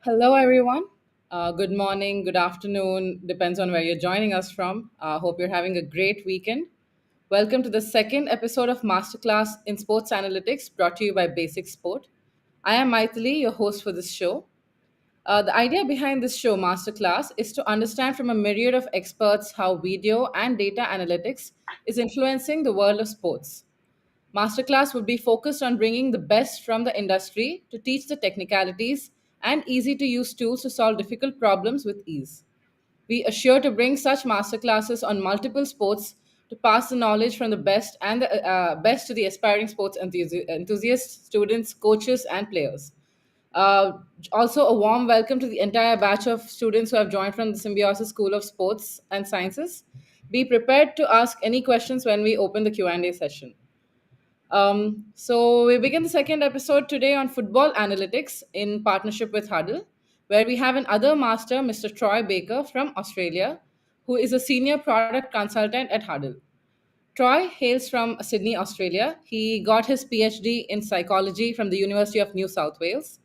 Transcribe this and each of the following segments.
Hello, everyone. Good morning, good afternoon, depends on where you're joining us from. Hope you're having a great weekend. Welcome to the second episode of Masterclass in Sports Analytics brought to you by Basic Sport. I am Maithili, your host for this show. The idea behind this show, Masterclass, is to understand from a myriad of experts how video and data analytics is influencing the world of sports. Masterclass would be focused on bringing the best from the industry to teach the technicalities and easy to use tools to solve difficult problems with ease. We assure to bring such masterclasses on multiple sports to pass the knowledge from the best and the best to the aspiring sports enthusiasts, students, coaches, and players. Uh, Also, a warm welcome to the entire batch of students who have joined from the Symbiosis School of Sports and Sciences. Be prepared to ask any questions when we open the Q&A session. So we begin the second episode today on football analytics in partnership with Hudl, where we have another master, Mr. Troy Baker from Australia, who is a senior product consultant at Hudl. Troy hails from Sydney, Australia. He got his PhD in psychology from the University of New South Wales.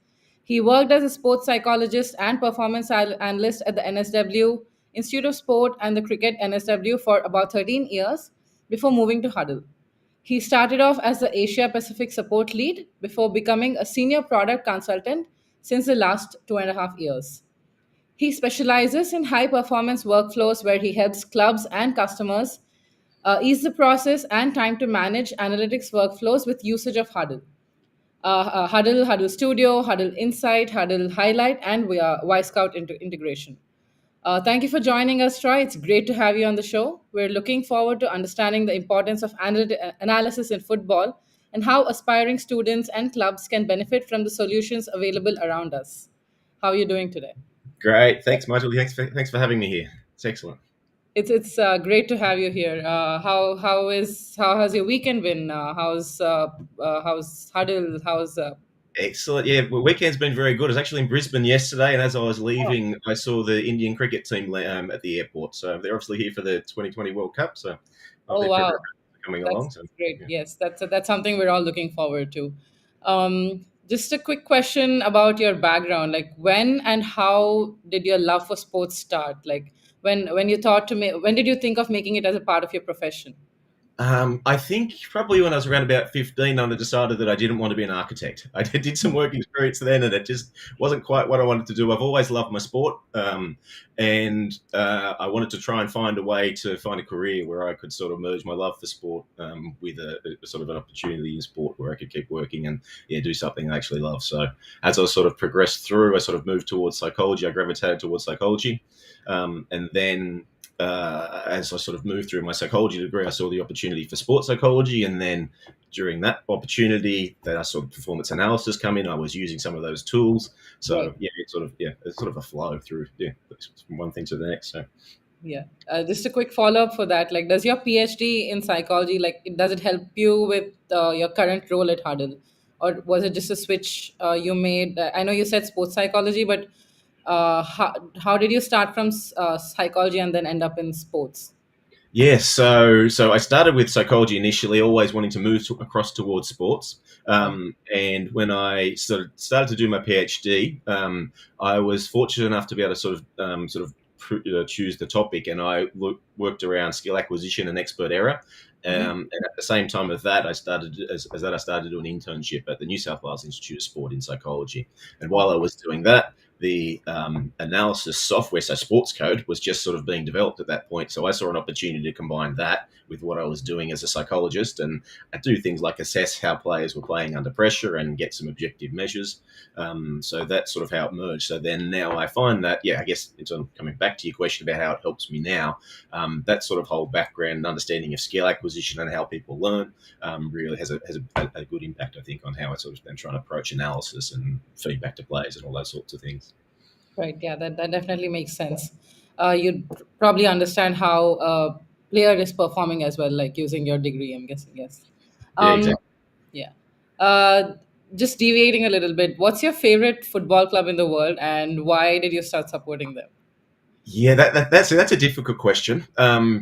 He worked as a sports psychologist and performance analyst at the NSW, Institute of Sport, and the Cricket NSW for about 13 years before moving to Hudl. He started off as the Asia Pacific support lead before becoming a senior product consultant since the last 2.5 years. He specializes in high performance workflows where he helps clubs and customers ease the process and time to manage analytics workflows with usage of Hudl. Hudl, Hudl Studio, Hudl Insight, Hudl Highlight, and Scout integration. Thank you for joining us, Troy. It's great to have you on the show. We're looking forward to understanding the importance of analysis in football and how aspiring students and clubs can benefit from the solutions available around us. How are you doing today? Great. Thanks, Michael. Thanks for having me here. It's excellent. It's great to have you here. How has your weekend been? How's Huddle? How's Excellent. Yeah, well, weekend's been very good. I was actually in Brisbane yesterday, and as I was Oh, leaving, I saw the Indian cricket team at the airport. So they're obviously here for the 2020 World Cup. So oh their wow, preparations are coming that's along. So great. yeah. Yes, that's something we're all looking forward to. Just a quick question about your background. Like, when and how did your love for sports start? Like, when did you think of making it as a part of your profession? I think probably when I was around about 15, I decided that I didn't want to be an architect. I did some work experience then, and it just wasn't quite what I wanted to do. I've always loved my sport, and I wanted to try and find a way to find a career where I could sort of merge my love for sport with a sort of an opportunity in sport where I could keep working and do something I actually love. So as I sort of progressed through, I sort of moved towards psychology. I gravitated towards psychology, and then as I sort of moved through my psychology degree, I saw the opportunity for sports psychology, and then during that opportunity, then I saw performance analysis come in. I was using some of those tools, Right. so it's sort of a flow through from one thing to the next. So Yeah. Just a quick follow up for that. Like, does your PhD in psychology, like, does it help you with your current role at Hudl, or was it just a switch you made? I know you said sports psychology, but how did you start from psychology and then end up in sports? yes, so I started with psychology initially, always wanting to move across towards sports. Oh, And when I started to do my PhD, I was fortunate enough to be able to choose the topic, and I worked around skill acquisition and expert error. mhm. And at the same time of that, I started to do an internship at the New South Wales Institute of Sport in psychology. And while Oh, I was doing that, the analysis software, so sports code, was just sort of being developed at that point. So I saw an opportunity to combine that with what I was doing as a psychologist, and I do things like assess how players were playing under pressure and get some objective measures. So that's sort of how it merged. So then now I find that, I guess it's coming back to your question about how it helps me now. That sort of whole background and understanding of skill acquisition and how people learn really has a good impact, I think, on how I sort of then try and approach analysis and feedback to players and all those sorts of things. right. Yeah, that definitely makes sense. You'd probably understand how a player is performing as well, like using your degree, I'm guessing. Yes. Yeah, Um, exactly. Yeah. Uh, just deviating a little bit, what's your favorite football club in the world and why did you start supporting them? Yeah, that's a difficult question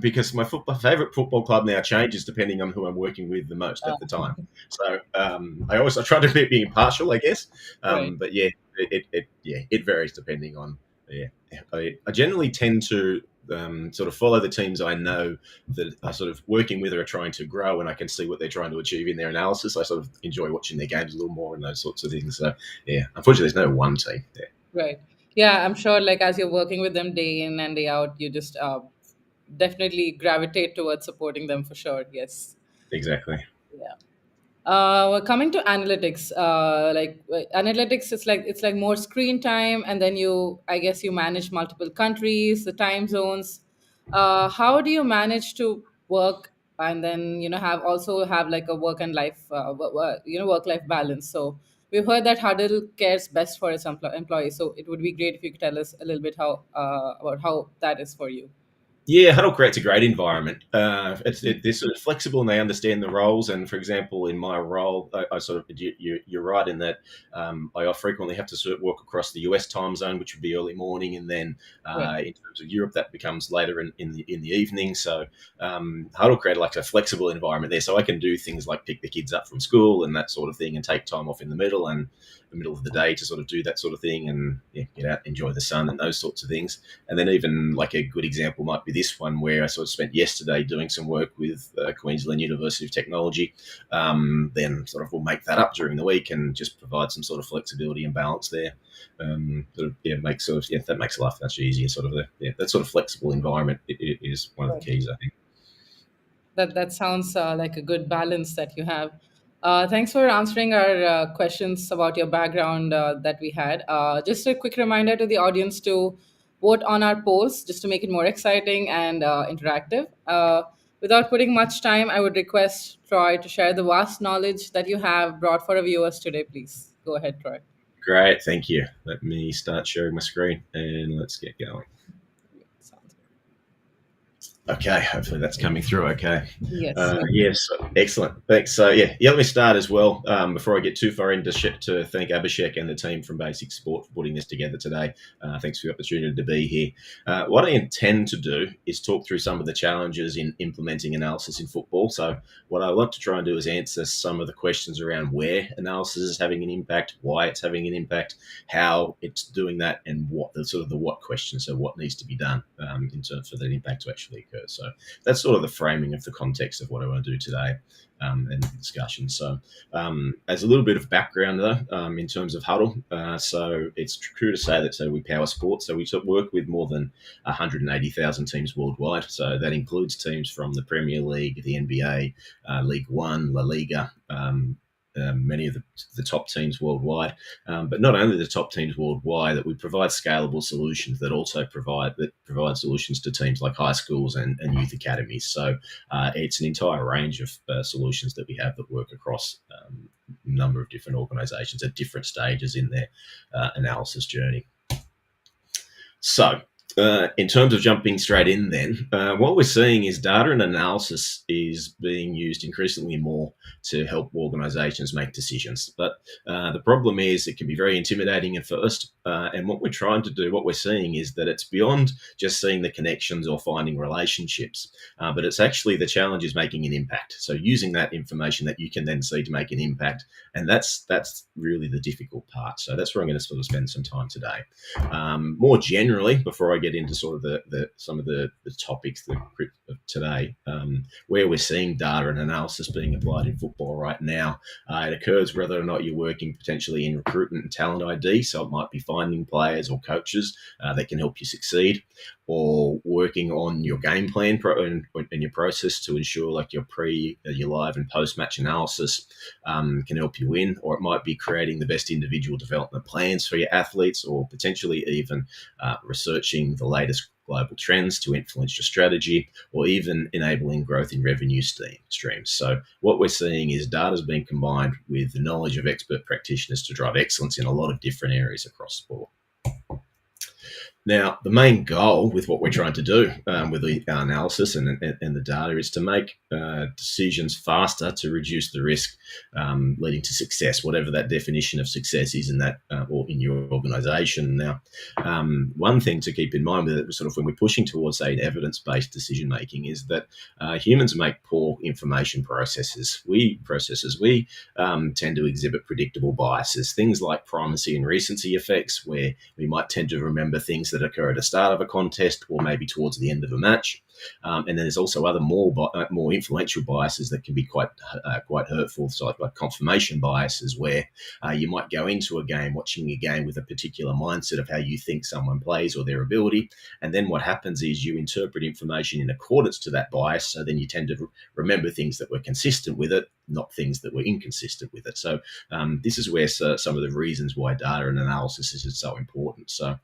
because my favorite football club now changes depending on who I'm working with the most Uh, at the time. So I try to be impartial, I guess. right. But yeah, it varies depending on. Yeah, I generally tend to sort of follow the teams I know that are sort of working with or are trying to grow, and I can see what they're trying to achieve in their analysis. I sort of enjoy watching their games a little more and those sorts of things. So yeah, unfortunately, there's no one team there. Right. Yeah, I'm sure, like, as you're working with them day in and day out, you just definitely gravitate towards supporting them for sure. Yes. Exactly. Yeah. Well, coming to analytics, analytics, it's like more screen time, and then I guess you manage multiple countries, the time zones. How do you manage to work and then have like a work and life, work life balance? So we've heard that Huddle cares best for its employees. So it would be great if you could tell us a little bit how about how that is for you. Yeah, Huddle creates a great environment. They're sort of flexible and they understand the roles. And for example, in my role, I sort of you're right in that I frequently have to sort of work across the US time zone, which would be early morning, and then Right. in terms of Europe, that becomes later in the evening. So Huddle create like a flexible environment there, so I can do things like pick the kids up from school and that sort of thing, and take time off in the middle of the day to sort of do that sort of thing, and yeah, get out, enjoy the sun, and those sorts of things. And then even like a good example might be this one where I sort of spent yesterday doing some work with Queensland University of Technology. Then sort of we'll make that up during the week and just provide some sort of flexibility and balance there. That makes life much easier. That sort of flexible environment is one of the Right. keys, I think. That sounds like a good balance that you have. Thanks for answering our questions about your background that we had. Just a quick reminder to the audience to vote on our polls just to make it more exciting and interactive. Without putting much time, I would request Troy to share the vast knowledge that you have brought for our viewers today. Please go ahead, Troy. Great, thank you. Let me start sharing my screen and let's get going. Sounds good. Okay, hopefully that's coming through. Okay. Yes. Yes, excellent. Thanks. So let me start as well. Before I get too far into to thank Abhishek and the team from Basic Sport for putting this together today. Thanks for the opportunity to be here. What I intend to do is talk through some of the challenges in implementing analysis in football. So what I want to try and do is answer some of the questions around where analysis is having an impact, why it's having an impact, how it's doing that, and what the sort of the what question. So what needs to be done in terms for that impact to actually occur. So that's sort of the framing of the context of what I want to do today and the discussion. So as a little bit of background though, in terms of Huddle, so it's true to say that we power sports. So we work with more than 180,000 teams worldwide. So that includes teams from the Premier League, the NBA, League One, La Liga, many of the top teams worldwide, but not only the top teams worldwide. That we provide scalable solutions that also provide solutions to teams like high schools and youth academies. So it's an entire range of solutions that we have that work across a number of different organisations at different stages in their analysis journey. So in terms of jumping straight in then, what we're seeing is data and analysis is being used increasingly more to help organisations make decisions. But the problem is it can be very intimidating at first. And what we're seeing is that it's beyond just seeing the connections or finding relationships, but it's actually the challenge is making an impact. So using that information that you can then see to make an impact. And that's really the difficult part. So that's where I'm going to sort of spend some time today. More generally, before I get into sort of some of the topics of today, where we're seeing data and analysis being applied in football right now, it occurs whether or not you're working potentially in recruitment and talent ID. So it might be finding players or coaches that can help you succeed, or working on your game plan and your process to ensure like your live and post-match analysis can help you win, or it might be creating the best individual development plans for your athletes, or potentially even researching the latest global trends to influence your strategy, or even enabling growth in revenue streams. So what we're seeing is data is being combined with the knowledge of expert practitioners to drive excellence in a lot of different areas across sport. Now, the main goal with what we're trying to do with the analysis and the data is to make decisions faster to reduce the risk leading to success, whatever that definition of success is in that, or your organisation. Now, one thing to keep in mind with it, sort of when we're pushing towards, say, evidence-based decision making, is that humans make poor information processes. We tend to exhibit predictable biases, things like primacy and recency effects, where we might tend to remember things that occur at the start of a contest or maybe towards the end of a match. And then there's also other more influential biases that can be quite hurtful, so like confirmation biases, where you might go into a game watching a game with a particular mindset of how you think someone plays or their ability, and then what happens is you interpret information in accordance to that bias, so then you tend to remember things that were consistent with it, not things that were inconsistent with it. So this is where some of the reasons why data and analysis is so important. So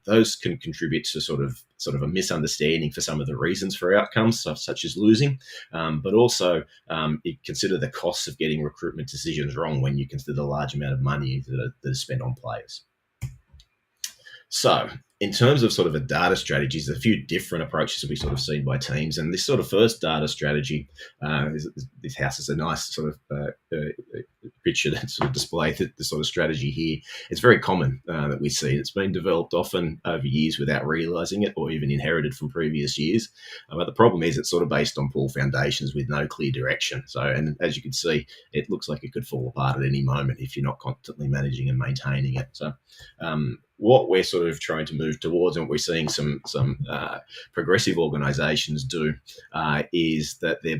those can contribute to sort of a misunderstanding for some of the reasons for outcomes, such as losing, but also consider the costs of getting recruitment decisions wrong when you consider the large amount of money that is spent on players. So in terms of sort of a data strategy, there's a few different approaches that we've sort of seen by teams. And this sort of first data strategy, this house is a nice sort of picture that sort of displays the sort of strategy here. It's very common that we see. It's been developed often over years without realizing it, or even inherited from previous years. But the problem is it's sort of based on poor foundations with no clear direction. So, and as you can see, it looks like it could fall apart at any moment if you're not constantly managing and maintaining it. So what we're sort of trying to move towards, and what we're seeing some progressive organisations do, is that they're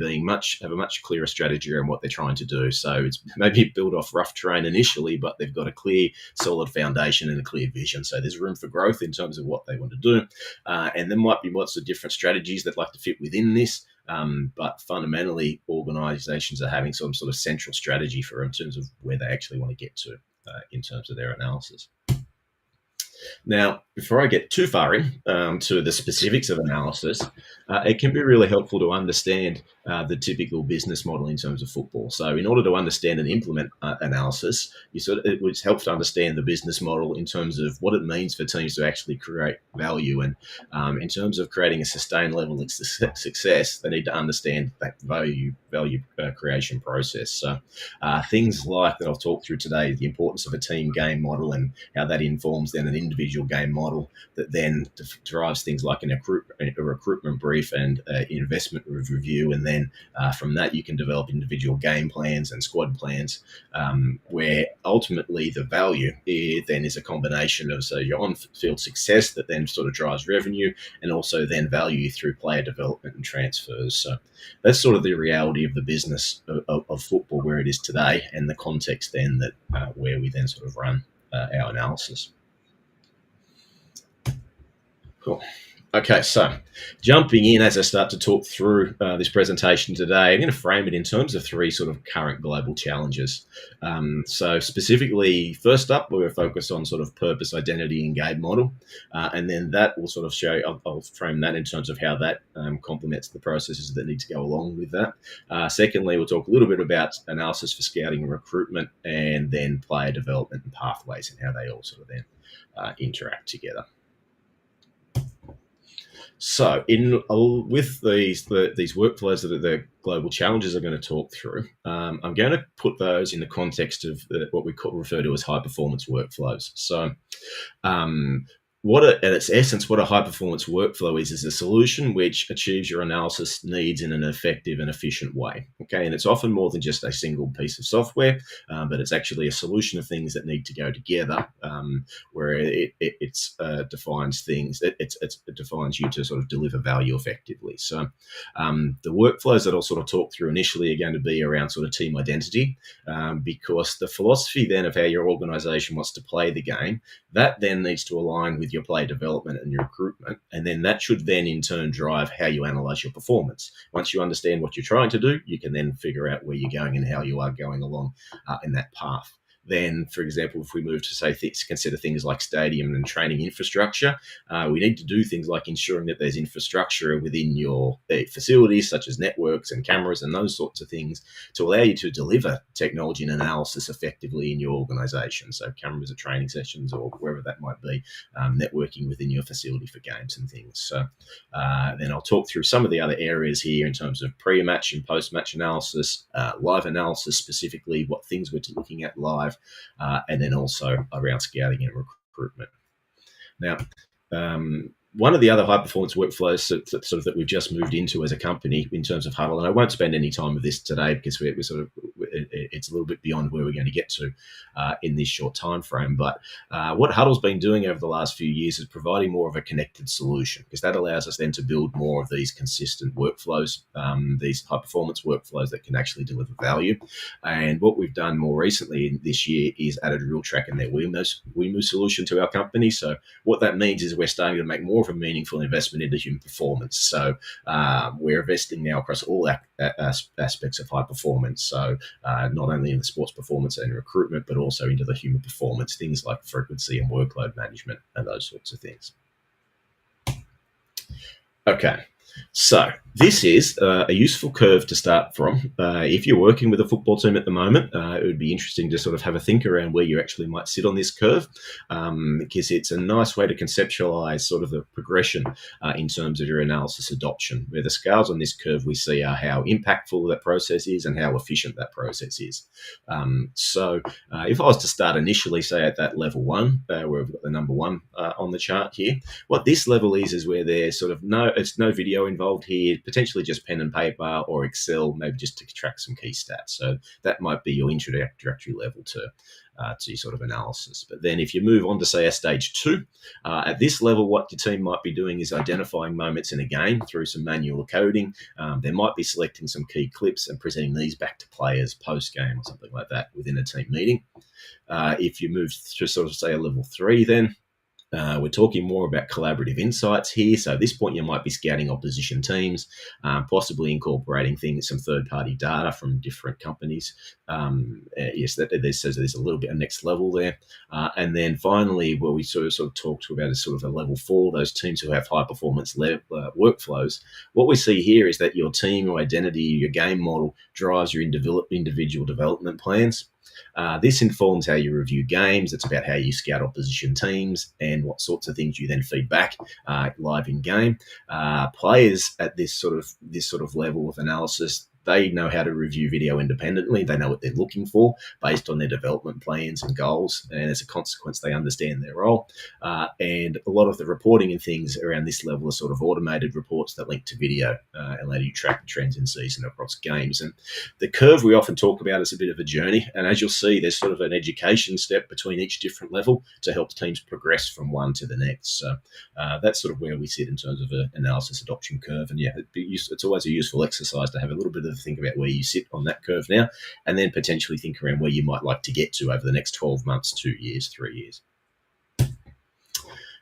have a much clearer strategy around what they're trying to do. So it's maybe built off rough terrain initially, but they've got a clear, solid foundation and a clear vision. So there's room for growth in terms of what they want to do, and there might be lots of different strategies that like to fit within this. But fundamentally, organisations are having some sort of central strategy in terms of where they actually want to get to in terms of their analysis. Now, before I get too far to the specifics of analysis, it can be really helpful to understand the typical business model in terms of football. So in order to understand and implement analysis, it would help to understand the business model in terms of what it means for teams to actually create value. And in terms of creating a sustained level of success, they need to understand that value creation process. So things like that I've talked through today, the importance of a team game model and how that informs then an individual game model that then drives things like a recruitment brief and investment review. And then from that, you can develop individual game plans and squad plans, where ultimately the value then is a combination of your on-field success that then sort of drives revenue, and also then value through player development and transfers. So that's sort of the reality of the business of football where it is today, and the context then that where we then sort of run our analysis. Cool. Okay, so jumping in as I start to talk through this presentation today, I'm going to frame it in terms of three sort of current global challenges. So specifically, first up, we're focused on sort of purpose, identity, and game model. And then that will sort of show, I'll frame that in terms of how that complements the processes that need to go along with that. Secondly, we'll talk a little bit about analysis for scouting and recruitment, and then player development and pathways and how they all sort of then interact together. So, with these workflows that are the global challenges I'm going to talk through, I'm going to put those in the context of what we refer to as high performance workflows. So, at its essence, what a high-performance workflow is a solution which achieves your analysis needs in an effective and efficient way. Okay, and it's often more than just a single piece of software, but it's actually a solution of things that need to go together, where it defines things. It defines you to sort of deliver value effectively. So the workflows that I'll sort of talk through initially are going to be around sort of team identity, because the philosophy then of how your organisation wants to play the game, that then needs to align with your player development and your recruitment, and then that should then in turn drive how you analyse your performance. Once you understand what you're trying to do, you can then figure out where you're going and how you are going along in that path. Then, for example, if we move to say consider things like stadium and training infrastructure, we need to do things like ensuring that there's infrastructure within your facilities, such as networks and cameras and those sorts of things, to allow you to deliver technology and analysis effectively in your organisation. So cameras at training sessions or wherever that might be, networking within your facility for games and things. So then I'll talk through some of the other areas here in terms of pre-match and post-match analysis, live analysis, specifically what things we're looking at live, drive, and then also around scouting and recruitment. Now, one of the other high-performance workflows that we've just moved into as a company in terms of Hudl, and I won't spend any time with this today because it's a little bit beyond where we're going to get to in this short time frame. But what Hudl's been doing over the last few years is providing more of a connected solution, because that allows us then to build more of these consistent workflows, these high-performance workflows that can actually deliver value. And what we've done more recently this year is added RealTrack and their WeMove solution to our company. So what that means is we're starting to make more of a meaningful investment into human performance. So we're investing now across all aspects of high performance. So not only in the sports performance and recruitment, but also into the human performance, things like frequency and workload management and those sorts of things. Okay. So this is a useful curve to start from. If you're working with a football team at the moment, it would be interesting to sort of have a think around where you actually might sit on this curve, because it's a nice way to conceptualize sort of the progression in terms of your analysis adoption, where the scales on this curve we see are how impactful that process is and how efficient that process is. So if I was to start initially, say at that level 1, where we've got the number 1 on the chart here, what this level is where there's sort of no video involved here, potentially just pen and paper or Excel, maybe just to track some key stats. So that might be your introductory level to your sort of analysis. But then if you move on to, say, a stage 2, at this level, what your team might be doing is identifying moments in a game through some manual coding. They might be selecting some key clips and presenting these back to players post-game or something like that within a team meeting. If you move to sort of, say, a level 3, then we're talking more about collaborative insights here. So at this point, you might be scouting opposition teams, possibly incorporating some third-party data from different companies. Yes, that says there's a little bit of next level there. And then finally, what we sort of talked about is sort of a level 4, those teams who have high-performance workflows. What we see here is that your team, your identity, your game model drives your individual development plans. This informs how you review games. It's about how you scout opposition teams and what sorts of things you then feed back live in game. Players at this sort of level of analysis, they know how to review video independently. They know what they're looking for based on their development plans and goals. And as a consequence, they understand their role. And a lot of the reporting and things around this level are sort of automated reports that link to video and allow you to track trends in season across games. And the curve we often talk about is a bit of a journey. And as you'll see, there's sort of an education step between each different level to help teams progress from one to the next. So that's sort of where we sit in terms of an analysis adoption curve. And yeah, it's always a useful exercise to have a little bit of think about where you sit on that curve now, and then potentially think around where you might like to get to over the next 12 months, 2 years, 3 years.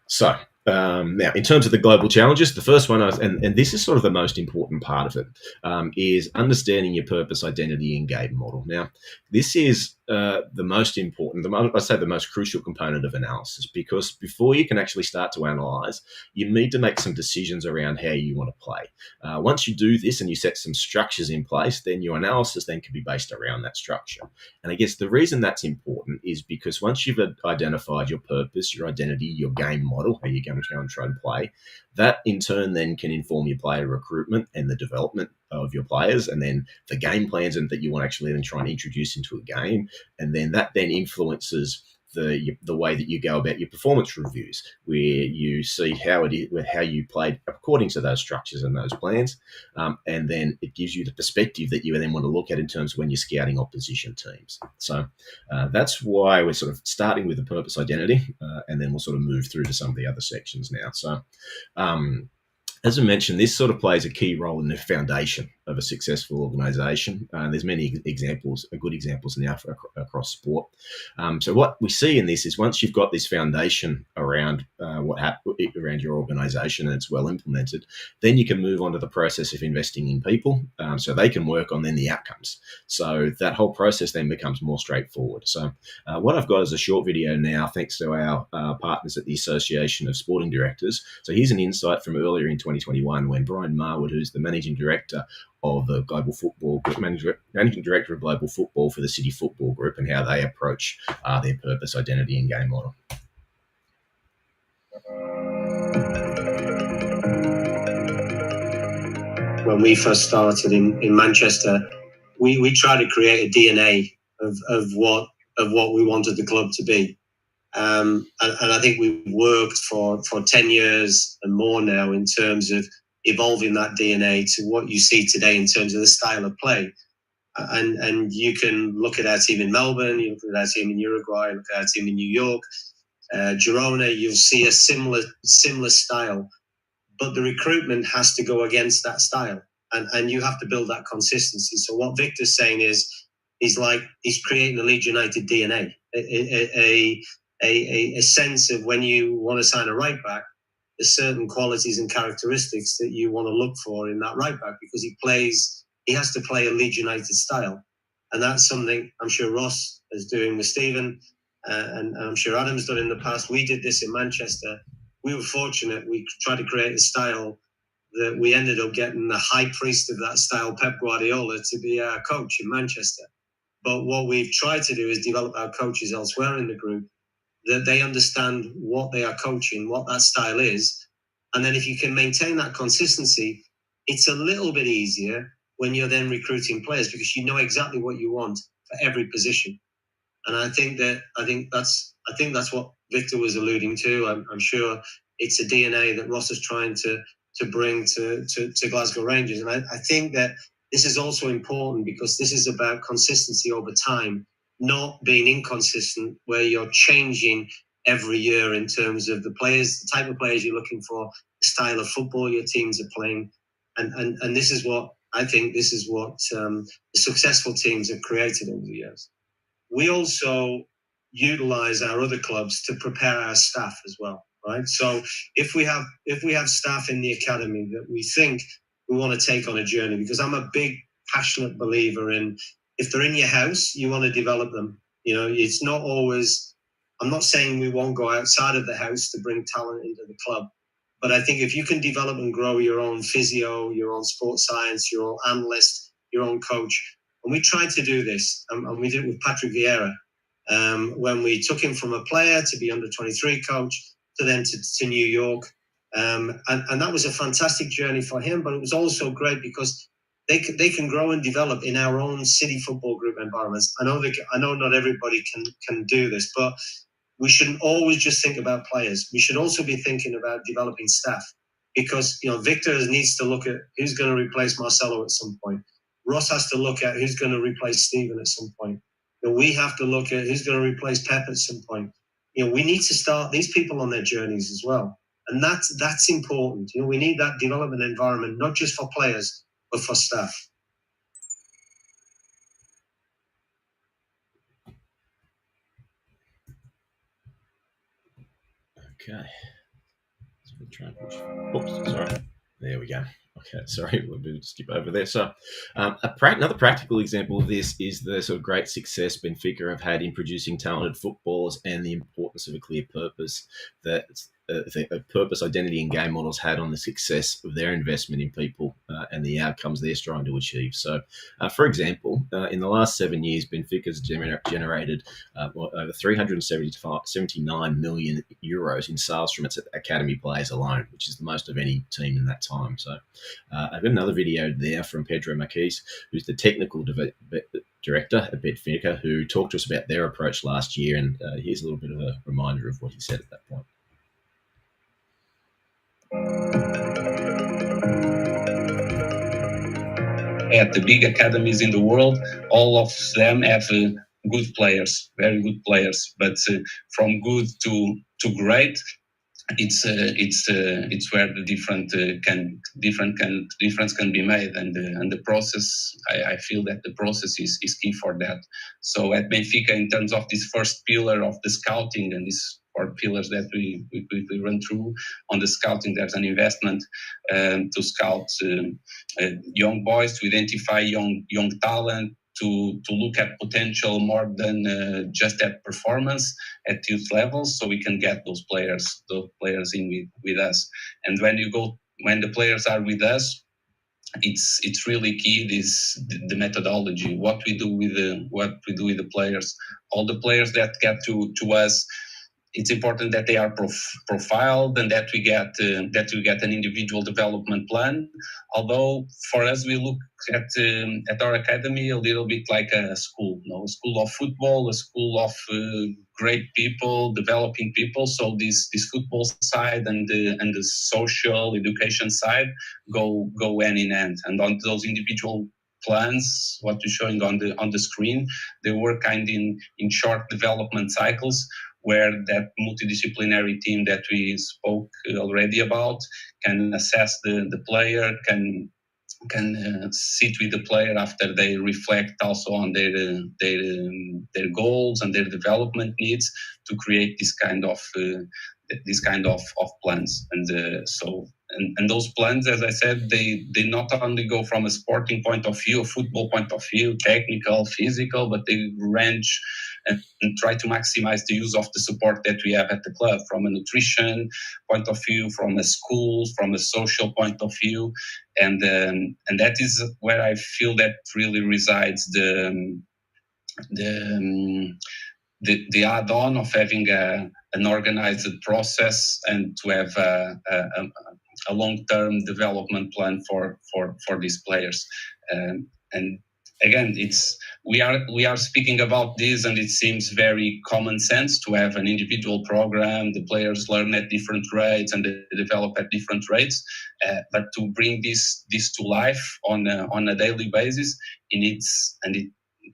So now, in terms of the global challenges, the first one, and this is sort of the most important part of it, is understanding your purpose, identity, and game model. Now, this is the most important, I'd say the most crucial component of analysis, because before you can actually start to analyze, you need to make some decisions around how you want to play. Once you do this and you set some structures in place, then your analysis then can be based around that structure. And I guess the reason that's important is because once you've identified your purpose, your identity, your game model, how you're going to go and try and play, that in turn then can inform your player recruitment and the development of your players, and then the game plans and that you want to actually then try and introduce into a game. And then that then influences the way that you go about your performance reviews, where you see how you played according to those structures and those plans, and then it gives you the perspective that you then want to look at in terms of when you're scouting opposition teams. So that's why we're sort of starting with the purpose identity, and then we'll sort of move through to some of the other sections now. So as I mentioned, this sort of plays a key role in the foundation of a successful organisation. There's many examples, good examples now across sport. So what we see in this is once you've got this foundation around around your organisation and it's well implemented, then you can move on to the process of investing in people, so they can work on then the outcomes. So that whole process then becomes more straightforward. So what I've got is a short video now, thanks to our partners at the Association of Sporting Directors. So here's an insight from earlier in 2021 when Brian Marwood, who's the managing director of the Global Football Group, managing director of Global Football for the City Football Group, and how they approach their purpose, identity, and game model. When we first started in Manchester, we tried to create a DNA of what of what we wanted the club to be. And I think we've worked for 10 years and more now in terms of evolving that DNA to what you see today in terms of the style of play. And you can look at our team in Melbourne, you look at our team in Uruguay, look at our team in New York, Girona, you'll see a similar style. But the recruitment has to go against that style. And you have to build that consistency. So what Victor's saying is he's creating a Leeds United DNA, a sense of when you want to sign a right back, there's certain qualities and characteristics that you want to look for in that right back, because he has to play a Leeds United style. And that's something I'm sure Ross is doing with Stephen, and I'm sure Adam's done in the past. We did this in Manchester. We were fortunate. We tried to create a style that we ended up getting the high priest of that style, Pep Guardiola, to be our coach in Manchester. But what we've tried to do is develop our coaches elsewhere in the group, that they understand what they are coaching, what that style is. And then if you can maintain that consistency, it's a little bit easier when you're then recruiting players, because you know exactly what you want for every position. And I think that's what Victor was alluding to. I'm sure it's a DNA that Ross is trying to bring to Glasgow Rangers. And I think that this is also important, because this is about consistency over time, not being inconsistent where you're changing every year in terms of the players, the type of players you're looking for, the style of football your teams are playing. And this is what the successful teams have created over the years. We also utilize our other clubs to prepare our staff as well, right? So if we have staff in the academy that we think we want to take on a journey, because I'm a big passionate believer in, if they're in your house, you want to develop them. You know, it's not always, I'm not saying we won't go outside of the house to bring talent into the club, but I think if you can develop and grow your own physio, your own sports science, your own analyst, your own coach. And we tried to do this, and we did it with Patrick Vieira, when we took him from a player to be under 23 coach to then to New York. And that was a fantastic journey for him, but it was also great because they can grow and develop in our own city football group environments. I know not everybody can do this, but we shouldn't always just think about players. We should also be thinking about developing staff, because Victor needs to look at who's going to replace Marcelo at some point. Ross has to look at who's going to replace Stephen at some point. We have to look at who's going to replace Pep at some point. We need to start these people on their journeys as well. And that's important. We need that development environment, not just for players, but for staff. Okay. Oops, sorry. There we go. Okay, sorry, we'll skip over there. So, another practical example of this is the sort of great success Benfica have had in producing talented footballers, and the importance of a clear purpose that the purpose, identity, and game models had on the success of their investment in people and the outcomes they're trying to achieve. So, for example, in the last 7 years, Benfica's generated over 379 million euros in sales from its academy players alone, which is the most of any team in that time. So, I've got another video there from Pedro Marquez, who's the technical director at Benfica, who talked to us about their approach last year. And here's a little bit of a reminder of what he said at that point. At the big academies in the world, all of them have good players, very good players. But from good to great, it's where the difference can be made, and the process. I feel that the process is key for that. So at Benfica, in terms of this first pillar of the scouting, and these 4 pillars that we quickly run through on the scouting, there's an investment to scout young boys, to identify young talent, to look at potential more than just that performance at youth levels, so we can get those players in with us. And when the players are with us, it's really key, the methodology, what we do with the players. All the players that get to us it's important that they are profiled and that we get an individual development plan. Although for us, we look at our academy a little bit like a school, a school of football, a school of great people, developing people. So this football side and the social education side go hand in hand. And on those individual plans, what you're showing on the screen, they work kind in short development cycles, where that multidisciplinary team that we spoke already about can assess the player, can sit with the player after they reflect also on their goals and their development needs to create this kind of plans. And those plans, as I said, they not only go from a sporting point of view, a football point of view, technical, physical, but they range and try to maximize the use of the support that we have at the club, from a nutrition point of view, from a school, from a social point of view. And that is where I feel that really resides the add-on of having an organized process and to have a long-term development plan for these players. And again, we are speaking about this, and it seems very common sense to have an individual program. The players learn at different rates and they develop at different rates. But to bring this to life on a daily basis,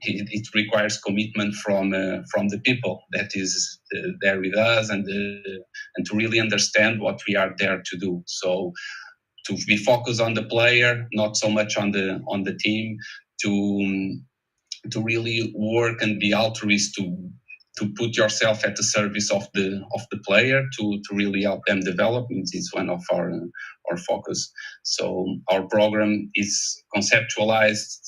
it requires commitment from the people that is there with us, and to really understand what we are there to do. So to be focused on the player, not so much on the team, to really work and be altruist, to put yourself at the service of the player, to really help them develop. It's one of our focus. So our program is conceptualized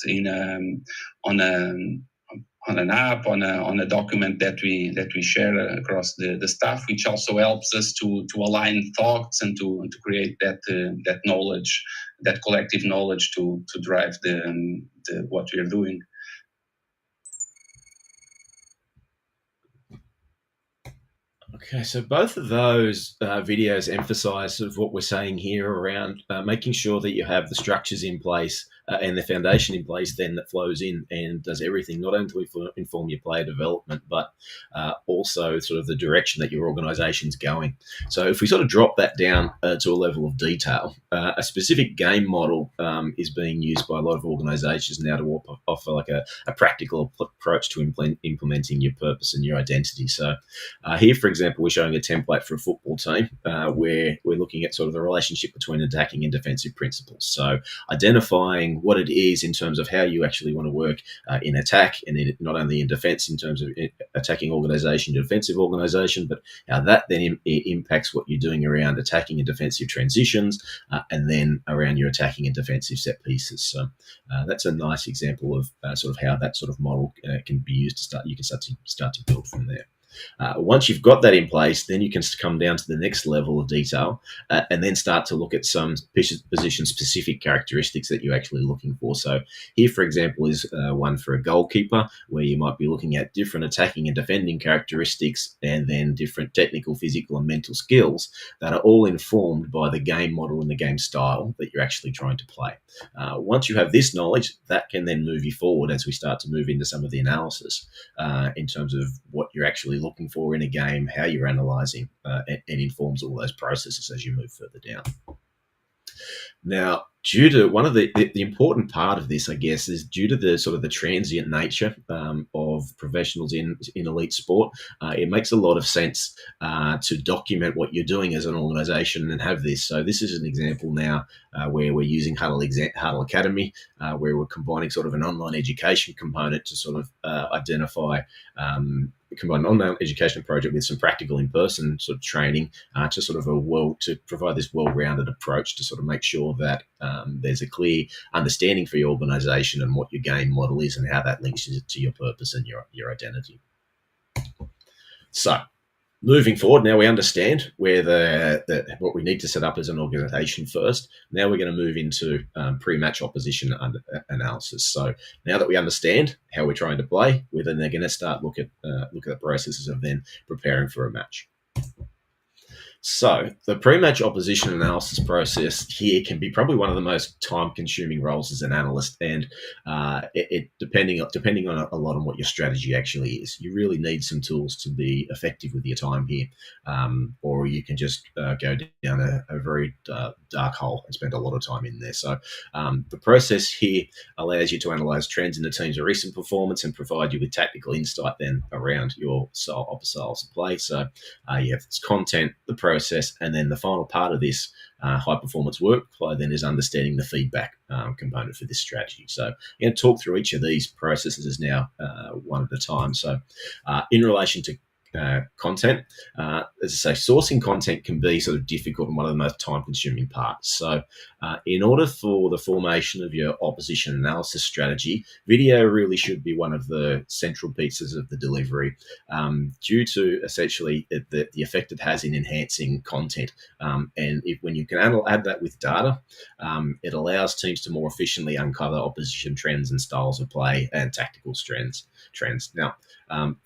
on an app, on a document that we share across the staff, which also helps us to align thoughts and to create that knowledge, that collective knowledge to drive the what we are doing. Okay, so both of those videos emphasize sort of what we're saying here around making sure that you have the structures in place and the foundation in place then that flows in and does everything, not only to inform your player development, but also sort of the direction that your organization's going. So if we sort of drop that down to a level of detail, a specific game model is being used by a lot of organizations now to offer like a practical approach to implementing your purpose and your identity. So here, for example, we're showing a template for a football team where we're looking at sort of the relationship between attacking and defensive principles. So identifying what it is in terms of how you actually want to work in attack, and not only in defense in terms of attacking organization, defensive organization, but how that then impacts what you're doing around attacking and defensive transitions, and then around your attacking and defensive set pieces. So that's a nice example of sort of how that sort of model can be used to start. You can start to build from there. Once you've got that in place, then you can come down to the next level of detail and then start to look at some position-specific characteristics that you're actually looking for. So here, for example, is one for a goalkeeper, where you might be looking at different attacking and defending characteristics and then different technical, physical, and mental skills that are all informed by the game model and the game style that you're actually trying to play. Once you have this knowledge, that can then move you forward as we start to move into some of the analysis in terms of what you're actually looking for in a game, how you're analysing, and informs all those processes as you move further down. Now, due to one of the important part of this, I guess, is due to the sort of the transient nature of professionals in elite sport, it makes a lot of sense to document what you're doing as an organisation and have this. So this is an example now where we're using Hudl Academy, where we're combining sort of an online education component to sort of identify combine an online education project with some practical in-person sort of training to sort of to provide this well-rounded approach to sort of make sure that there's a clear understanding for your organisation and what your game model is and how that links to your purpose and your identity. So moving forward, now we understand where what we need to set up as an organisation first. Now we're going to move into pre-match opposition analysis. So now that we understand how we're trying to play, we're then going to start look at the processes of then preparing for a match. So the pre-match opposition analysis process here can be probably one of the most time-consuming roles as an analyst, and depending on a lot on what your strategy actually is. You really need some tools to be effective with your time here, or you can just go down a very dark hole and spend a lot of time in there. So the process here allows you to analyze trends in the team's recent performance and provide you with tactical insight then around your styles of play. So you have this content, the process, and then the final part of this high performance workflow then is understanding the feedback component for this strategy. So I'm going to talk through each of these processes now one at a time. So in relation to content, as I say, sourcing content can be sort of difficult and one of the most time-consuming parts. So in order for the formation of your opposition analysis strategy, video really should be one of the central pieces of the delivery, due to essentially the effect it has in enhancing content. And when you can add that with data, it allows teams to more efficiently uncover opposition trends and styles of play and tactical trends. Now,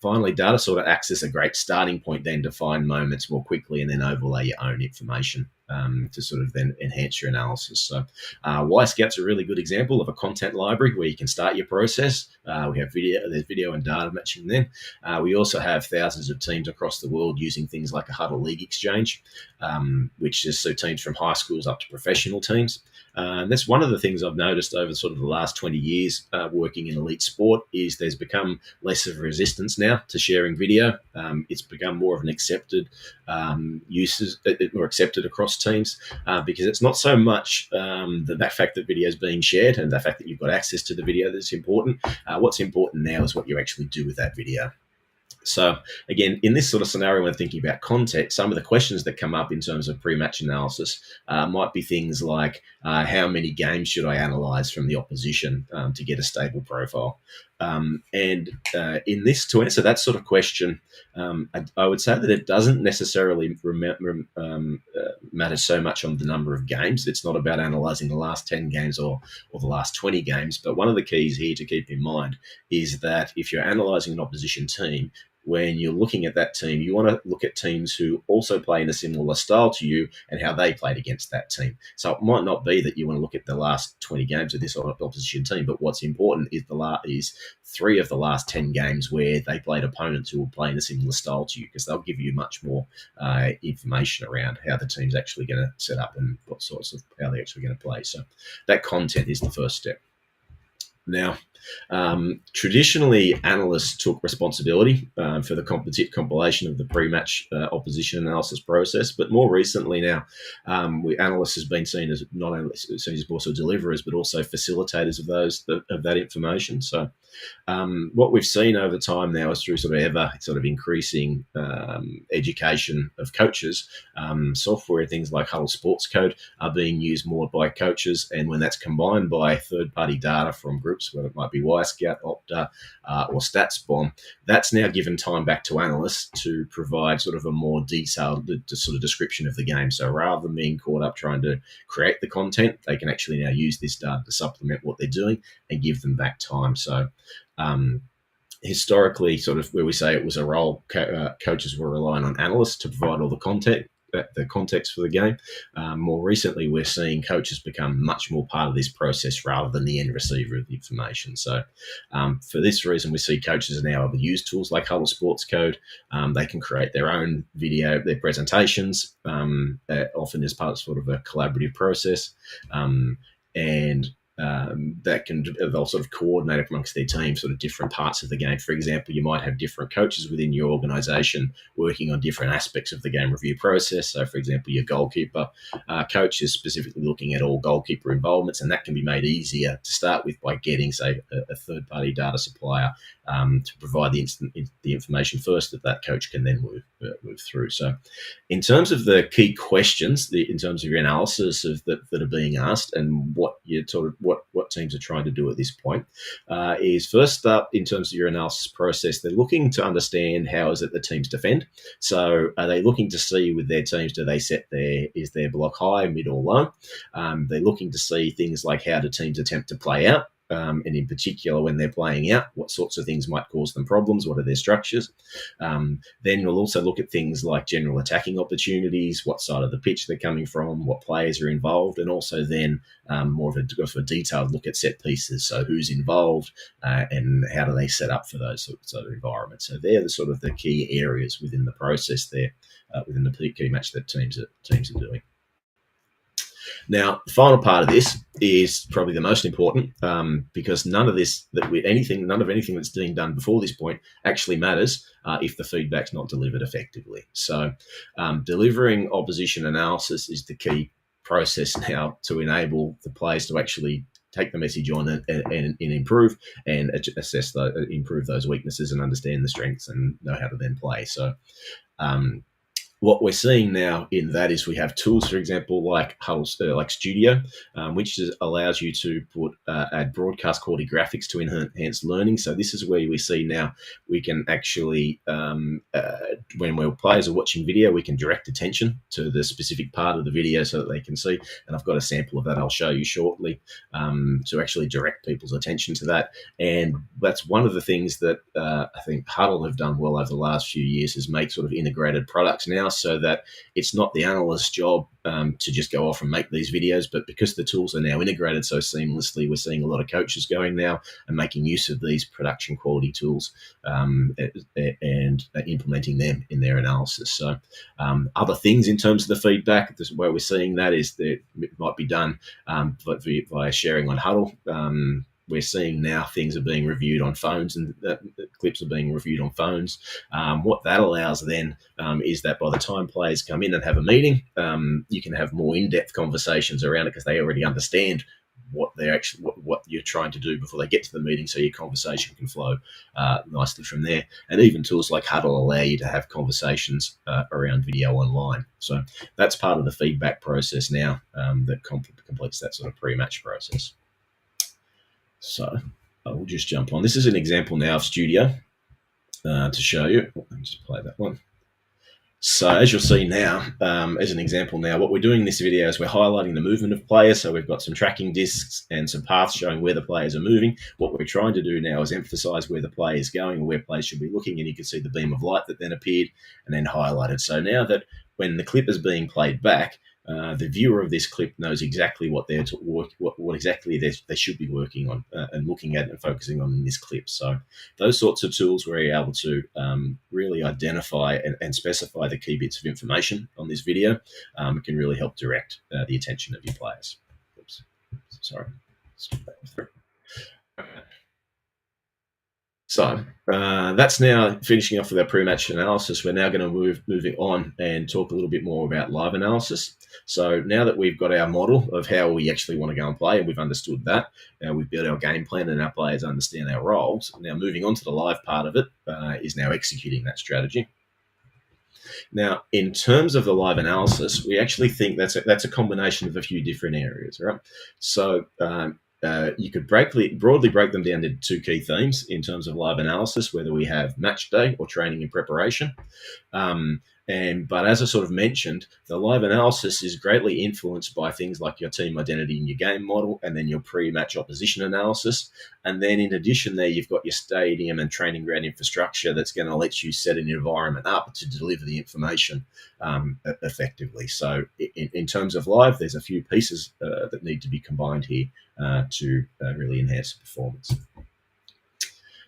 finally, data sort of acts as a great starting point then to find moments more quickly and then overlay your own information to sort of then enhance your analysis. So Y-Scout's a really good example of a content library where you can start your process. We have there's video and data matching then. We also have thousands of teams across the world using things like a Hudl League Exchange, which is so teams from high schools up to professional teams. And that's one of the things I've noticed over sort of the last 20 years working in elite sport is there's become less of a resistance now to sharing video. It's become more of an accepted more accepted across teams because it's not so much the fact that video is being shared and the fact that you've got access to the video that's important. What's important now is what you actually do with that video. So again, in this sort of scenario, when thinking about content, some of the questions that come up in terms of pre-match analysis might be things like, how many games should I analyze from the opposition to get a stable profile? And in this, to answer that sort of question, I would say that it doesn't necessarily matter so much on the number of games. It's not about analysing the last 10 games or the last 20 games. But one of the keys here to keep in mind is that if you're analysing an opposition team, when you're looking at that team, you want to look at teams who also play in a similar style to you and how they played against that team. So it might not be that you want to look at the last 20 games of this opposition team, but what's important is 3 of the last 10 games where they played opponents who will play in a similar style to you, because they'll give you much more information around how the team's actually going to set up and what sorts of how they're actually going to play. So that content is the first step. Now, traditionally, analysts took responsibility for the compilation of the pre-match opposition analysis process, but more recently now, analysts has been seen as not only seen as also deliverers, but also facilitators of that information. So, what we've seen over time now is through sort of increasing education of coaches, software, things like Hudl Sports Code are being used more by coaches, and when that's combined by third-party data from groups, whether it might be Y-Scout, Opta, or StatsBomb, that's now given time back to analysts to provide sort of a more detailed sort of description of the game. So rather than being caught up trying to create the content, they can actually now use this data to supplement what they're doing and give them back time. So historically, sort of where we say it was a role, coaches were relying on analysts to provide all the content, the context for the game. More recently, we're seeing coaches become much more part of this process rather than the end receiver of the information. So for this reason, we see coaches are now able to use tools like Hudl Sports Code. They can create their own video, their presentations, often as part of sort of a collaborative process. They'll sort of coordinate amongst their team sort of different parts of the game. For example, you might have different coaches within your organisation working on different aspects of the game review process. So, for example, your goalkeeper coach is specifically looking at all goalkeeper involvements, and that can be made easier to start with by getting, say, a third-party data supplier to provide the information first that coach can then move through. So, in terms of the key questions, in terms of your analysis that are being asked, and what you sort of what teams are trying to do at this point, is first up in terms of your analysis process, they're looking to understand how is it the teams defend. So, are they looking to see with their teams, do they is their block high, mid, or low? They're looking to see things like how do teams attempt to play out. and in particular when they're playing out, what sorts of things might cause them problems, what are their structures. Then we'll also look at things like general attacking opportunities, what side of the pitch they're coming from, what players are involved, and also then more of a detailed look at set pieces, so who's involved and how do they set up for those sorts of environments. So they're the key areas within the process there, within the key match that teams are doing. Now, the final part of this is probably the most important, because none of anything that's being done before this point actually matters if the feedback's not delivered effectively. So, delivering opposition analysis is the key process now to enable the players to actually take the message on and improve and improve those weaknesses and understand the strengths and know how to then play. So, what we're seeing now in that is we have tools, for example, like Hudl, like Studio, which allows you to add broadcast quality graphics to enhance learning. So this is where we see now we can actually, when players are watching video, we can direct attention to the specific part of the video so that they can see. And I've got a sample of that I'll show you shortly, to actually direct people's attention to that. And that's one of the things that I think Hudl have done well over the last few years, is make sort of integrated products now, so that it's not the analyst's job to just go off and make these videos, but because the tools are now integrated so seamlessly, we're seeing a lot of coaches going now and making use of these production quality tools and implementing them in their analysis. So other things in terms of the feedback, where we're seeing that is that it might be done via sharing on Hudl. We're seeing now things are being reviewed on phones, and clips are being reviewed on phones. What that allows then is that by the time players come in and have a meeting, you can have more in-depth conversations around it, because they already understand what you're trying to do before they get to the meeting, so your conversation can flow nicely from there. And even tools like Hudl allow you to have conversations around video online. So that's part of the feedback process now that completes that sort of pre-match process. So I will just jump on. This is an example now of Studio to show you. Let me just play that one. So as you'll see now, as an example now, what we're doing in this video is we're highlighting the movement of players. So we've got some tracking discs and some paths showing where the players are moving. What we're trying to do now is emphasize where the player is going and where players should be looking. And you can see the beam of light that then appeared and then highlighted. So now that when the clip is being played back, the viewer of this clip knows exactly what they're what exactly they should be working on and looking at and focusing on in this clip. So those sorts of tools where you're able to really identify and specify the key bits of information on this video can really help direct the attention of your players. Oops, sorry. So that's now finishing off with our pre-match analysis. We're now going to moving on and talk a little bit more about live analysis. So now that we've got our model of how we actually want to go and play, and we've understood that, we've built our game plan and our players understand our roles. Now moving on to the live part of it is now executing that strategy. Now, in terms of the live analysis, we actually think that's a combination of a few different areas, right? So you could broadly break them down into two key themes in terms of live analysis, whether we have match day or training and preparation. But as I sort of mentioned, the live analysis is greatly influenced by things like your team identity and your game model, and then your pre-match opposition analysis. And then in addition there, you've got your stadium and training ground infrastructure that's going to let you set an environment up to deliver the information effectively. So in terms of live, there's a few pieces that need to be combined here to really enhance the performance.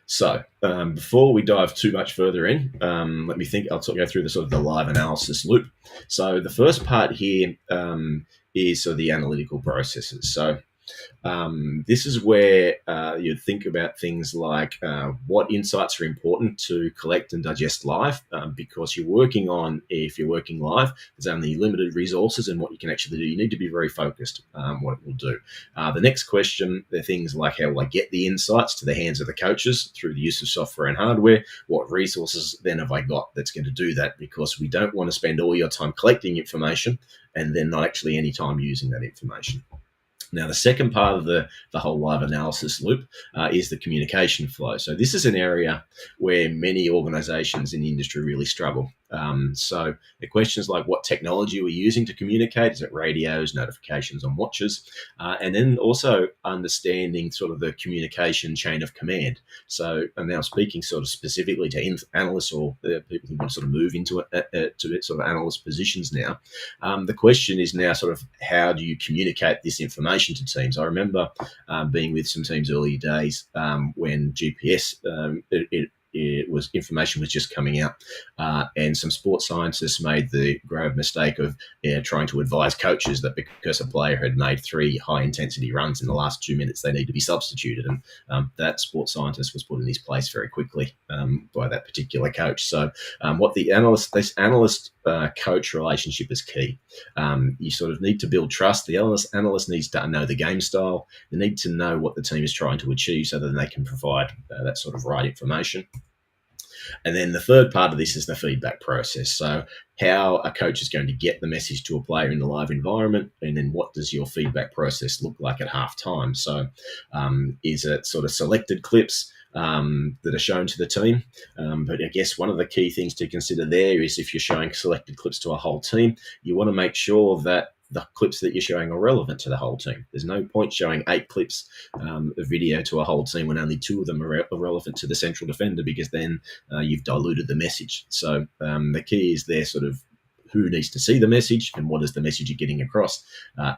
So before we dive too much further in, let me think. I'll go through the sort of the live analysis loop. So the first part here is sort of the analytical processes. So this is where you think about things like what insights are important to collect and digest live, because if you're working live, there's only limited resources and what you can actually do. You need to be very focused what it will do. The next question, there are things like how will I get the insights to the hands of the coaches through the use of software and hardware? What resources then have I got that's going to do that? Because we don't want to spend all your time collecting information and then not actually any time using that information. Now, the second part of the whole live analysis loop is the communication flow. So this is an area where many organizations in the industry really struggle. So the questions like what technology we're using to communicate, is it radios, notifications on watches, and then also understanding sort of the communication chain of command. So I'm now speaking sort of specifically to analysts or people who want to sort of move into to sort of analyst positions now. The question is now sort of how do you communicate this information to teams? I remember being with some teams early days when GPS, information was just coming out, and some sports scientists made the grave mistake of trying to advise coaches that because a player had made 3 high-intensity runs in the last 2 minutes, they need to be substituted, and that sports scientist was put in his place very quickly by that particular coach. So what the analyst coach relationship is key. You sort of need to build trust. The analyst needs to know the game style. They need to know what the team is trying to achieve so that they can provide that sort of right information. And then the third part of this is the feedback process. So how a coach is going to get the message to a player in the live environment, and then what does your feedback process look like at halftime? So is it sort of selected clips that are shown to the team? But I guess one of the key things to consider there is if you're showing selected clips to a whole team, you want to make sure that the clips that you're showing are relevant to the whole team. There's no point showing 8 clips of video to a whole team when only 2 of them are relevant to the central defender, because then you've diluted the message. So the key is there sort of who needs to see the message and what is the message you're getting across,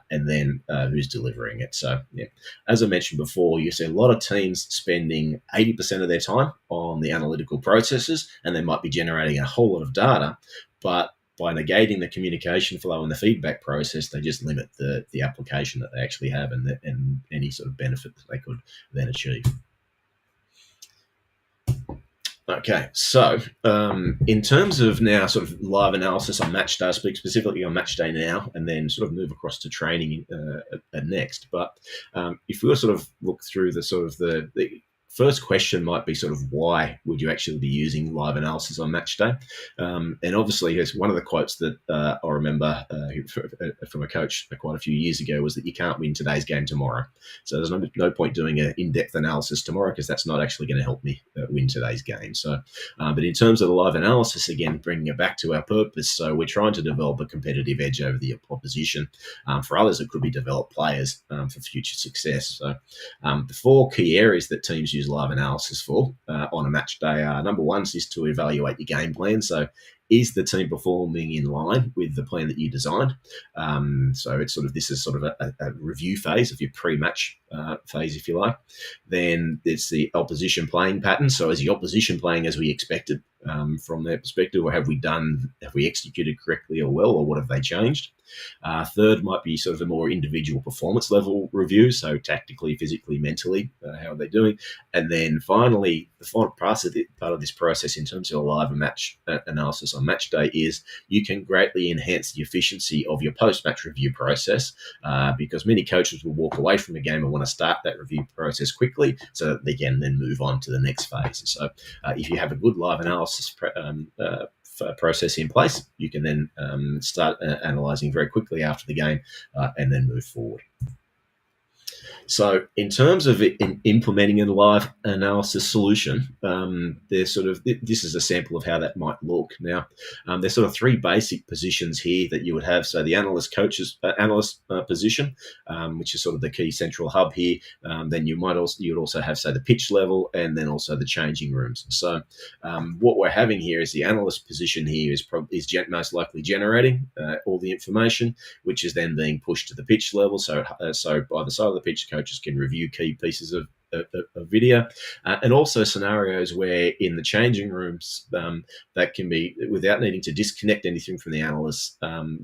and then who's delivering it. So, yeah, as I mentioned before, you see a lot of teams spending 80% of their time on the analytical processes, and they might be generating a whole lot of data, but by negating the communication flow and the feedback process, they just limit the application that they actually have and any sort of benefit that they could then achieve. Okay, so in terms of now sort of live analysis on match day, I'll speak specifically on match day now and then sort of move across to training at next. But if we were sort of look through the sort of the first question might be sort of why would you actually be using live analysis on match day? And obviously, here's one of the quotes that I remember from a coach quite a few years ago was that you can't win today's game tomorrow. So there's no point doing an in-depth analysis tomorrow because that's not actually going to help me win today's game. So, but in terms of the live analysis, again, bringing it back to our purpose, so we're trying to develop a competitive edge over the opposition. For others, it could be develop players for future success. So the 4 key areas that teams use live analysis for on a match day are: number 1 is to evaluate your game plan. So is the team performing in line with the plan that you designed? So it's sort of, this is sort of a review phase of your pre-match phase, if you like. Then it's the opposition playing pattern. So is the opposition playing as we expected from their perspective, or have we executed correctly or well, or what have they changed? Third might be sort of a more individual performance level review, so tactically, physically, mentally, how are they doing? And then finally, the final part of this process in terms of a live match analysis on match day is you can greatly enhance the efficiency of your post-match review process, because many coaches will walk away from a game and want to start that review process quickly so that they can then move on to the next phase. So if you have a good live analysis process in place, you can then start analysing very quickly after the game and then move forward. So in terms of implementing a live analysis solution, there's sort of, this is a sample of how that might look. Now, there's sort of 3 basic positions here that you would have. So the analyst position, which is sort of the key central hub here. Then you would also have, say, the pitch level, and then also the changing rooms. So what we're having here is the analyst position here is most likely generating all the information, which is then being pushed to the pitch level. So by the side of the pitch, coaches can review key pieces of video, and also scenarios where in the changing rooms that can be, without needing to disconnect anything from the analysts,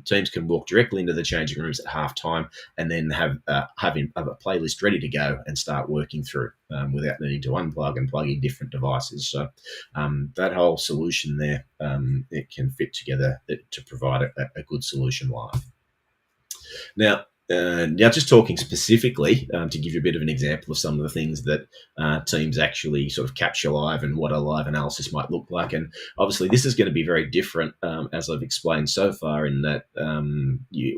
teams can walk directly into the changing rooms at halftime and then have a playlist ready to go and start working through without needing to unplug and plug in different devices. So that whole solution there, it can fit together to provide a good solution live. Now, Now, just talking specifically to give you a bit of an example of some of the things that teams actually sort of capture live and what a live analysis might look like. And obviously, this is going to be very different, as I've explained so far, in that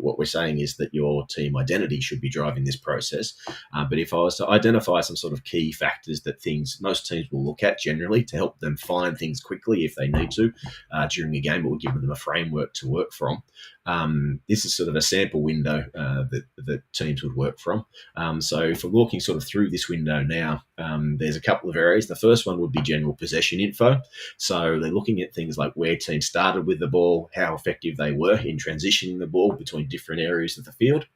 what we're saying is that your team identity should be driving this process. But if I was to identify some sort of key factors that most teams will look at generally to help them find things quickly if they need to during a game, but we'll give them a framework to work from. This is sort of a sample window that teams would work from. So if we're walking sort of through this window now, there's a couple of areas. The first one would be general possession info. So they're looking at things like where teams started with the ball, how effective they were in transitioning the ball between different areas of the field.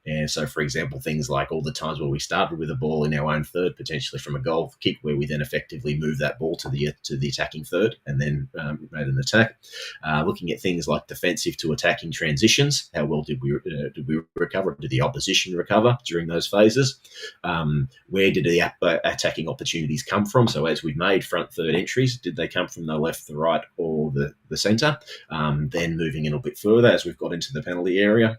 And so, for example, things like all the times where we started with a ball in our own third, potentially from a goal kick, where we then effectively moved that ball to the attacking third and then made an attack. Looking at things like defensive to attacking transitions, how well did we recover? Did the opposition recover during those phases? Where did the attacking opportunities come from? So as we've made front third entries, did they come from the left, the right, or the centre? Then moving in a bit further as we've got into the penalty area.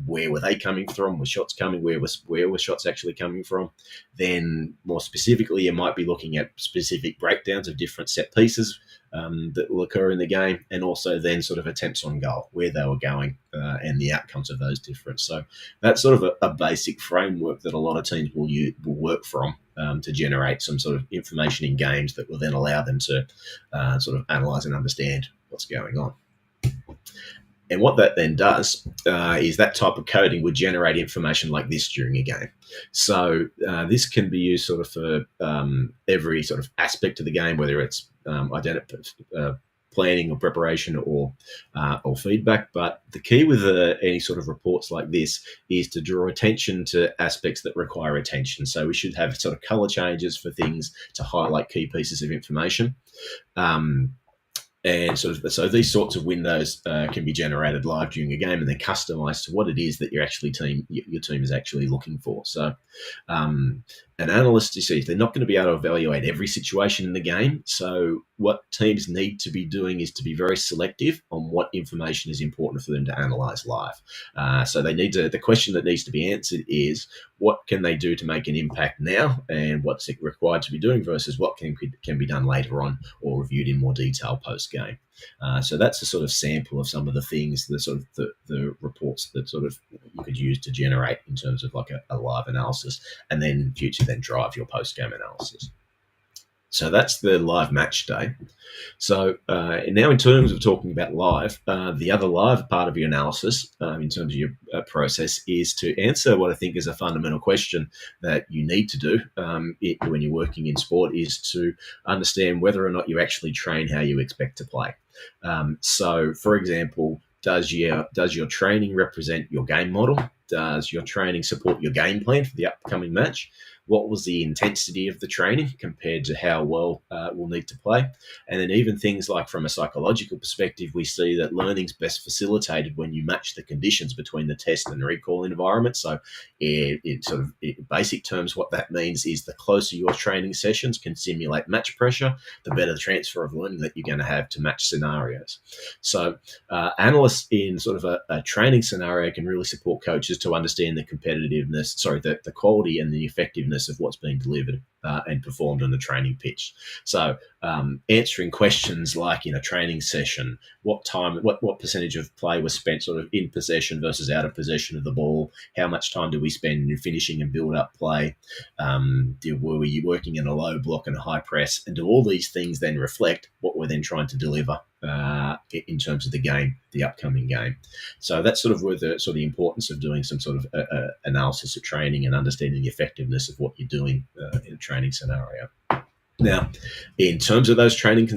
Where were they coming from? Were shots coming? Where were shots actually coming from? Then more specifically, you might be looking at specific breakdowns of different set pieces that will occur in the game, and also then sort of attempts on goal, where they were going and the outcomes of those different. So that's sort of a basic framework that a lot of teams will work from to generate some sort of information in games that will then allow them to sort of analyse and understand what's going on. And what that then does is that type of coding would generate information like this during a game. So this can be used sort of for every sort of aspect of the game, whether it's planning or preparation or feedback. But the key with any sort of reports like this is to draw attention to aspects that require attention. So we should have sort of color changes for things to highlight key pieces of information. And so these sorts of windows can be generated live during a game and then customized to what it is that your team is actually looking for. So an analyst, you see, they're not going to be able to evaluate every situation in the game. So what teams need to be doing is to be very selective on what information is important for them to analyze live. So the question that needs to be answered is, what can they do to make an impact now, and what's it required to be doing versus what can be done later on or reviewed in more detail post-game. So that's a sort of sample of some of the things, the reports that sort of you could use to generate in terms of like a live analysis, and then future then drive your post-game analysis. So that's the live match day. So now in terms of talking about live, the other live part of your analysis in terms of your process is to answer what I think is a fundamental question that you need to do when you're working in sport, is to understand whether or not you actually train how you expect to play. So, for example, does your training represent your game model? Does your training support your game plan for the upcoming match? What was the intensity of the training compared to how well we'll need to play? And then even things like from a psychological perspective, we see that learning's best facilitated when you match the conditions between the test and recall environment. So in basic terms, what that means is the closer your training sessions can simulate match pressure, the better the transfer of learning that you're going to have to match scenarios. So analysts in sort of a training scenario can really support coaches to understand the the quality and the effectiveness of what's being delivered and performed on the training pitch. So answering questions like in a training session, what percentage of play was spent sort of in possession versus out of possession of the ball? How much time do we spend in finishing and build up play? Were we working in a low block and a high press? And do all these things then reflect what we're then trying to deliver in terms of the game, the upcoming game? So that's sort of where the importance of doing some sort of analysis of training and understanding the effectiveness of what you're doing in a training scenario. Now, in terms of those training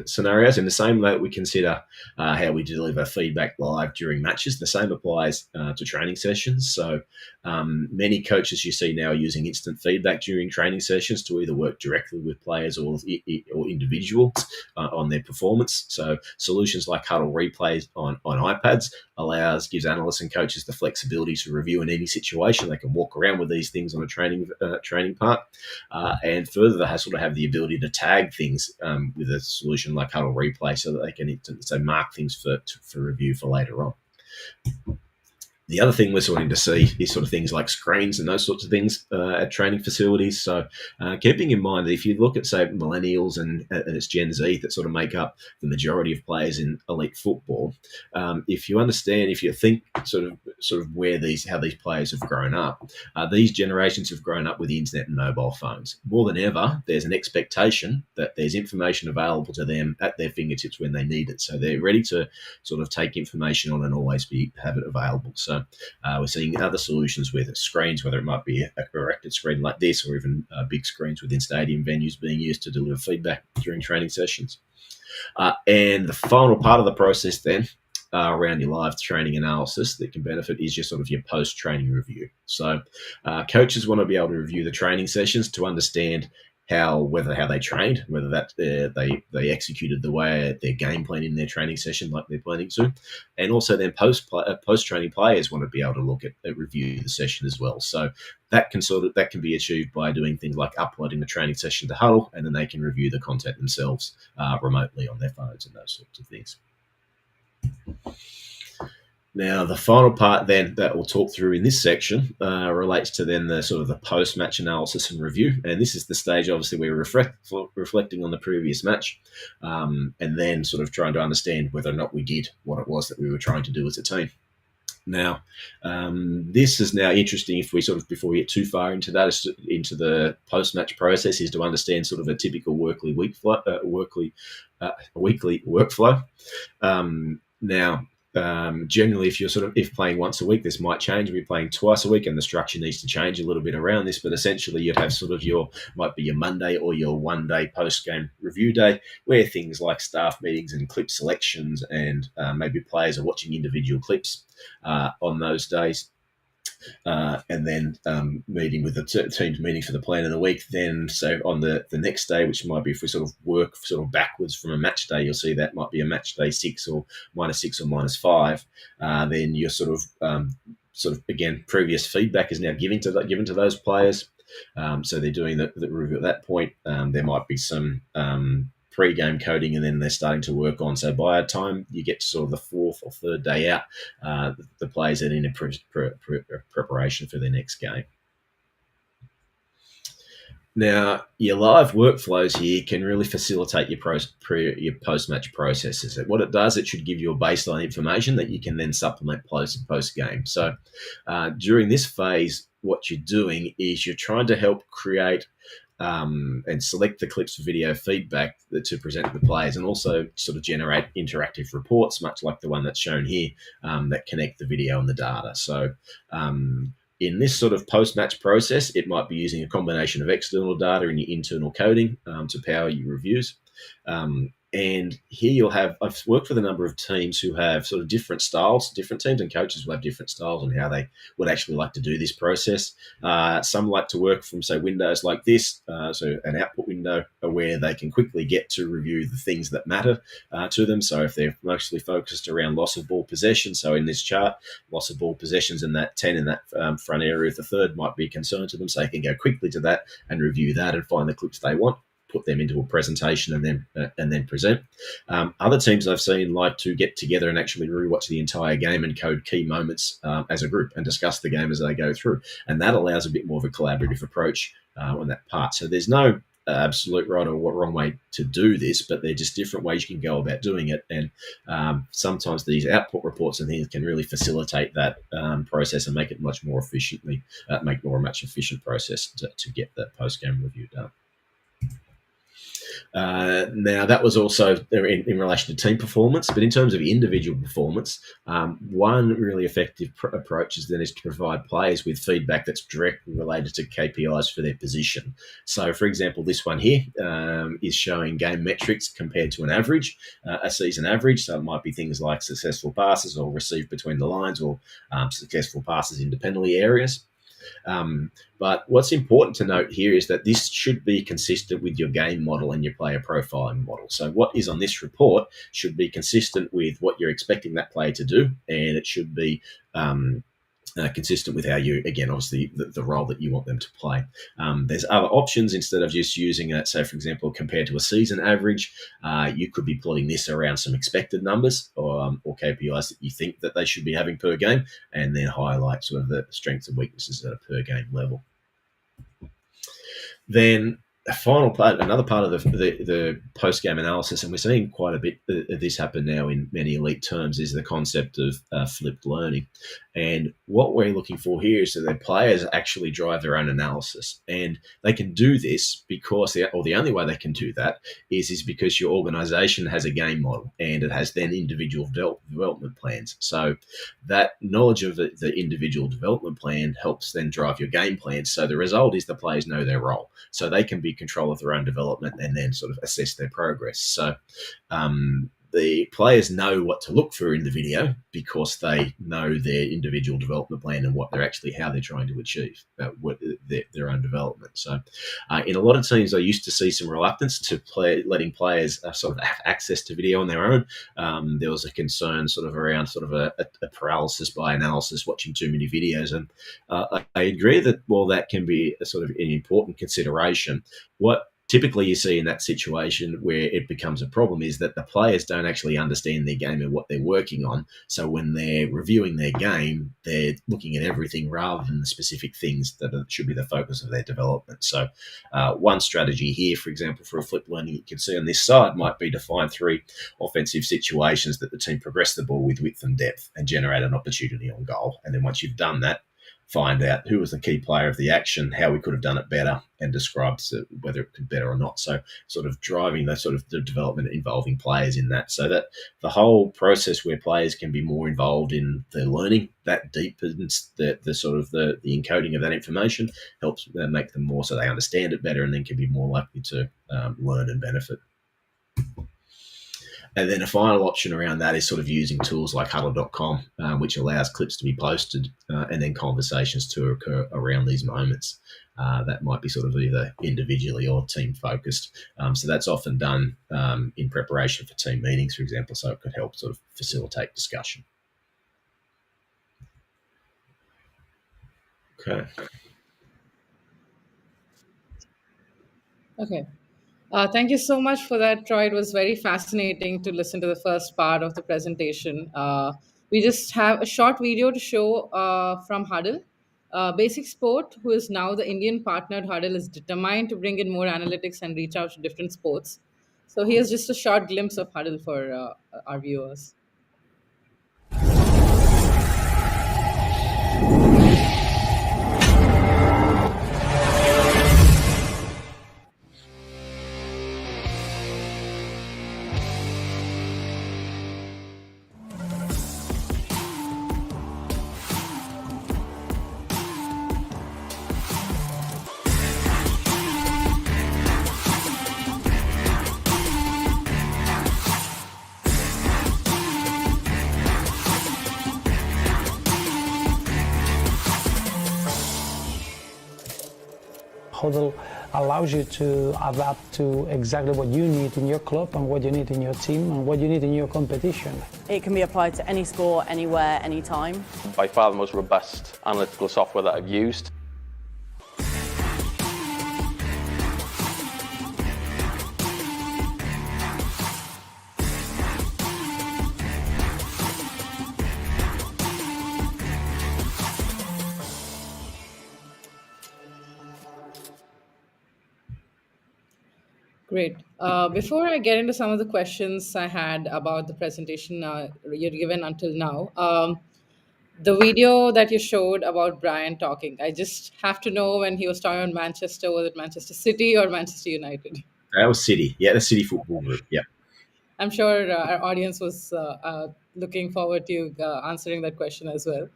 scenarios, in the same way that we consider how we deliver feedback live during matches, the same applies to training sessions. So many coaches you see now are using instant feedback during training sessions to either work directly with players or individuals on their performance. So solutions like Hudl replays on iPads gives analysts and coaches the flexibility to review in any situation. They can walk around with these things on a training part, and further, they sort of have the ability to tag things with a solution like Hudl Replay, so that they can mark things for review for later on. The other thing we're starting to see is sort of things like screens and those sorts of things at training facilities. So keeping in mind that if you look at, say, millennials and it's Gen Z that sort of make up the majority of players in elite football, if you think sort of how these players have grown up, these generations have grown up with the internet and mobile phones. More than ever, there's an expectation that there's information available to them at their fingertips when they need it. So they're ready to sort of take information on and always have it available. So we're seeing other solutions with screens, whether it might be a corrected screen like this or even big screens within stadium venues being used to deliver feedback during training sessions. And the final part of the process then around your live training analysis that can benefit is just sort of your post-training review. So coaches want to be able to review the training sessions to understand how they trained, whether that they executed the way their game plan in their training session like they're planning to, and also then post-training players want to be able to look at review the session as well. So that can be achieved by doing things like uploading the training session to Hudl, and then they can review the content themselves remotely on their phones and those sorts of things. Now, the final part then that we'll talk through in this section relates to then the sort of the post-match analysis and review. And this is the stage, obviously, where we're reflecting on the previous match and then sort of trying to understand whether or not we did what it was that we were trying to do as a team. Now, this is now interesting if we sort of, before we get too far into that, into the post-match process, is to understand sort of a typical weekly workflow. Now, generally, if playing once a week, this might change. If you're playing twice a week, and the structure needs to change a little bit around this, but essentially you'd have sort of your Monday or your 1 day post-game review day, where things like staff meetings and clip selections and maybe players are watching individual clips on those days. And then meeting with the team's meeting for the plan of the week. Then, so on the next day, which might be if we sort of work sort of backwards from a match day, you'll see that might be a match day 6 or -6 or -5. Then you're sort of again, previous feedback is now given to those players. So they're doing the review at that point. There might be some pre-game coding, and then they're starting to work on. So by the time you get to sort of the 4th or 3rd day out, the players are in a preparation for their next game. Now, your live workflows here can really facilitate your post-match processes. What it does, it should give you a baseline information that you can then supplement post-game. So during this phase, what you're doing is you're trying to help create and select the clips for video feedback to present to the players, and also sort of generate interactive reports, much like the one that's shown here, that connect the video and the data. So in this sort of post-match process, it might be using a combination of external data and your internal coding to power your reviews. And here I've worked with a number of teams who have sort of different styles. Different teams and coaches will have different styles on how they would actually like to do this process. Some like to work from, say, windows like this, so an output window where they can quickly get to review the things that matter to them. So if they're mostly focused around loss of ball possession, so in this chart, loss of ball possessions in that 10 in that front area of the third might be a concern to them, so they can go quickly to that and review that and find the clips they want, put them into a presentation and then present. Other teams I've seen like to get together and actually rewatch the entire game and code key moments as a group and discuss the game as they go through. And that allows a bit more of a collaborative approach on that part. So there's no absolute right or wrong way to do this, but they're just different ways you can go about doing it. And sometimes these output reports and things can really facilitate that process and make it much more efficiently, make more a much efficient process to get that post-game review done. Now, that was also in relation to team performance, but in terms of individual performance, one really effective approach is to provide players with feedback that's directly related to KPIs for their position. So, for example, this one here is showing game metrics compared to an average, a season average. So it might be things like successful passes or received between the lines, or successful passes independently areas. But what's important to note here is that this should be consistent with your game model and your player profiling model. So what is on this report should be consistent with what you're expecting that player to do, and it should be consistent with how you, again, obviously the role that you want them to play. There's other options instead of just using it. So, for example, compared to a season average, you could be plotting this around some expected numbers or KPIs that you think that they should be having per game, and then highlight sort of the strengths and weaknesses at a per game level. Then a final part, another part of the post game analysis, and we're seeing quite a bit of this happen now in many elite terms, is the concept of flipped learning. And what we're looking for here is that the players actually drive their own analysis, and they can do this because, the only way they can do that is because your organisation has a game model and it has then individual development plans. So that knowledge of the individual development plan helps then drive your game plan. So the result is the players know their role, so they can be control of their own development and then sort of assess their progress. So the players know what to look for in the video because they know their individual development plan and how they're trying to achieve their own development. So in a lot of teams, I used to see some reluctance to letting players sort of have access to video on their own. There was a concern sort of around sort of a paralysis by analysis, watching too many videos. And I agree that while that can be a sort of an important consideration, what typically you see in that situation where it becomes a problem is that the players don't actually understand their game and what they're working on. So when they're reviewing their game, they're looking at everything rather than the specific things that should be the focus of their development. So one strategy here, for example, for a flip learning you can see on this side might be to find 3 offensive situations that the team progress the ball with width and depth and generate an opportunity on goal. And then once you've done that, find out who was the key player of the action, how we could have done it better, and describe whether it could be better or not. So sort of driving the sort of the development involving players in that, so that the whole process where players can be more involved in their learning, that deepens the sort of the encoding of that information, helps make them more so they understand it better and then can be more likely to learn and benefit. And then a final option around that is sort of using tools like Hudl.com, which allows clips to be posted and then conversations to occur around these moments. That might be sort of either individually or team focused. So that's often done in preparation for team meetings, for example, so it could help sort of facilitate discussion. Okay. Okay. Thank you so much for that, Troy. It was very fascinating to listen to the first part of the presentation. We just have a short video to show from Hudl. Basic Sport, who is now the Indian partner at Hudl, is determined to bring in more analytics and reach out to different sports. So here's just a short glimpse of Hudl for our viewers. Hudl allows you to adapt to exactly what you need in your club and what you need in your team and what you need in your competition. It can be applied to any sport, anywhere, anytime. By far the most robust analytical software that I've used. Great. Before I get into some of the questions I had about the presentation you're given until now, the video that you showed about Brian talking, I just have to know when he was talking about Manchester, was it Manchester City or Manchester United? That was City. Yeah, the City Football Group. Yeah. I'm sure our audience was looking forward to you answering that question as well.